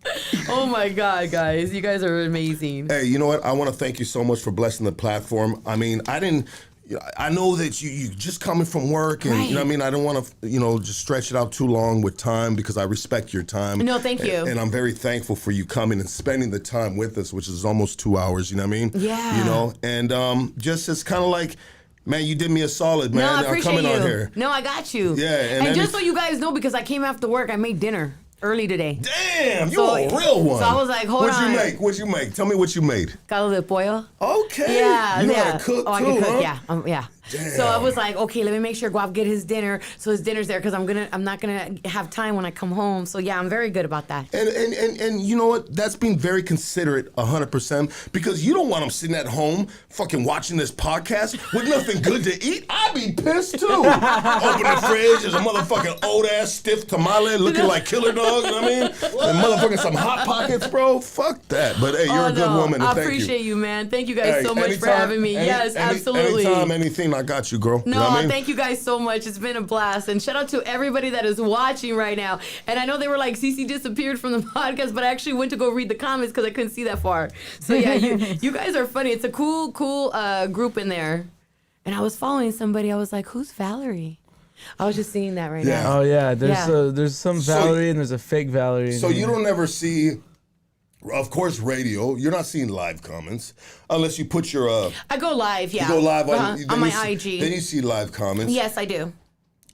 Yes. Oh my God, guys. You guys are amazing. Hey, you know what? I want to thank you so much for blessing the platform. I mean, I know that you just coming from work, and you know what I mean. I don't want to just stretch it out too long with time because I respect your time. No, thank you. And I'm very thankful for you coming and spending the time with us, which is almost 2 hours. You know what I mean? Yeah. You know, and just it's kind of like. Man, you did me a solid, man. No, I I'm appreciate coming you. on here. No, I got you. Yeah, and just so you guys know, because I came after work, I made dinner early today. Damn, you're a real one. So I was like, hold on. What'd you make? Tell me what you made. Caldo de pollo. Okay. Yeah, You know yeah. how to cook I too, can cook. huh? Yeah, Damn. So I was like, okay, let me make sure Guap get his dinner, so his dinner's there, because I'm not gonna have time when I come home. So yeah, I'm very good about that. And you know what? That's being very considerate, 100%, because you don't want them sitting at home, fucking watching this podcast with nothing good to eat. I'd be pissed too. Open the fridge, there's a motherfucking old ass stiff tamale looking like Killer Dog. You know what I mean? And motherfucking some hot pockets, bro. Fuck that. But hey, you're a good woman. And I thank appreciate you, man. Thank you guys Hey, so much for anytime, having me. Yes, absolutely. Anytime, anything, I got you, girl. No, you know what I mean? thank you guys so much. It's been a blast. And shout out to everybody that is watching right now. And I know they were like, CeCe disappeared from the podcast, but I actually went to go read the comments because I couldn't see that far. So yeah, you guys are funny. It's a cool group in there. And I was following somebody. I was like, who's Valerie? I was just seeing that right now. Oh yeah, there's some Valerie and there's a fake Valerie. So you don't ever see, of course, radio. You're not seeing live comments unless you put your. I go live, yeah. You go live on my IG. Then you see live comments. Yes, I do.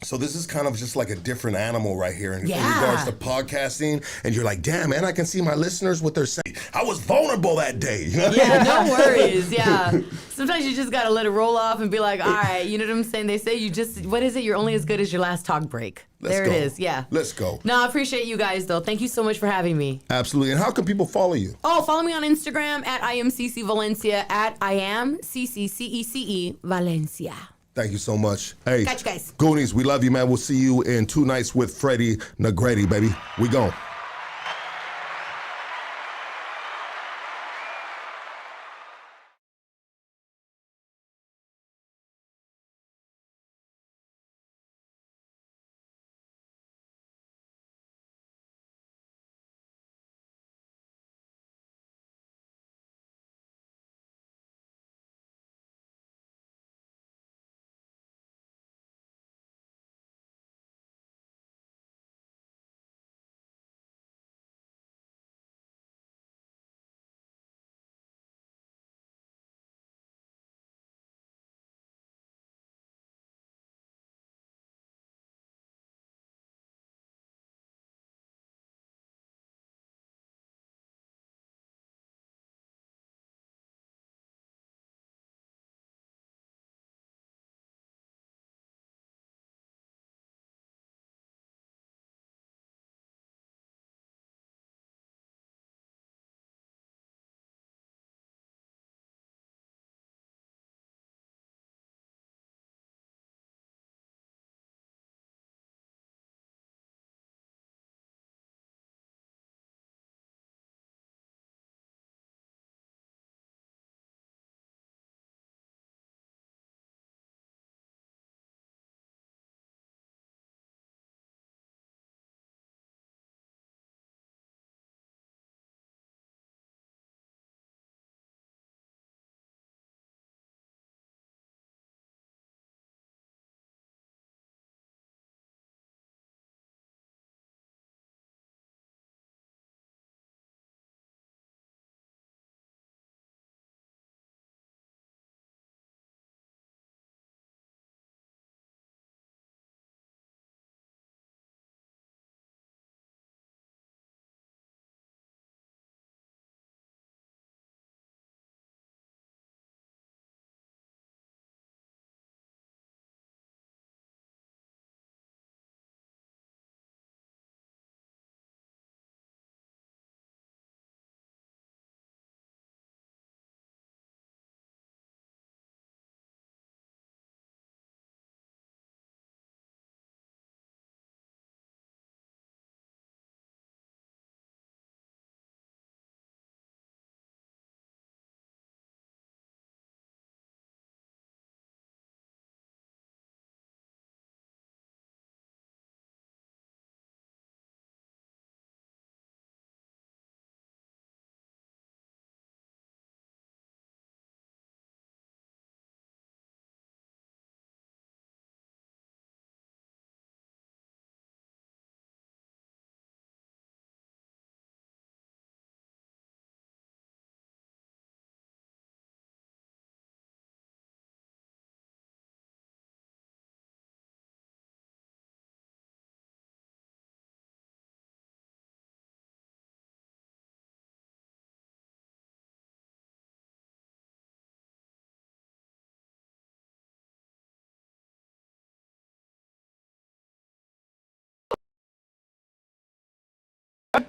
So this is kind of just like a different animal right here in Yeah. regards to podcasting. And you're like, damn, man, I can see my listeners what they're saying. I was vulnerable that day. You know what I Yeah, mean? no worries. Yeah. Sometimes you just got to let it roll off and be like, all right, you know what I'm saying? They say what is it? You're only as good as your last talk break. There it is. Yeah. Let's go. No, I appreciate you guys, though. Thank you so much for having me. Absolutely. And how can people follow you? Oh, follow me on Instagram at I am CeCe Valencia, at I am CeCe, CeCe Valencia. Thank you so much. Hey, Got you guys. Goonies, we love you, man. We'll see you in 2 nights with Freddie Negretti, baby. We gone.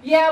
Yeah.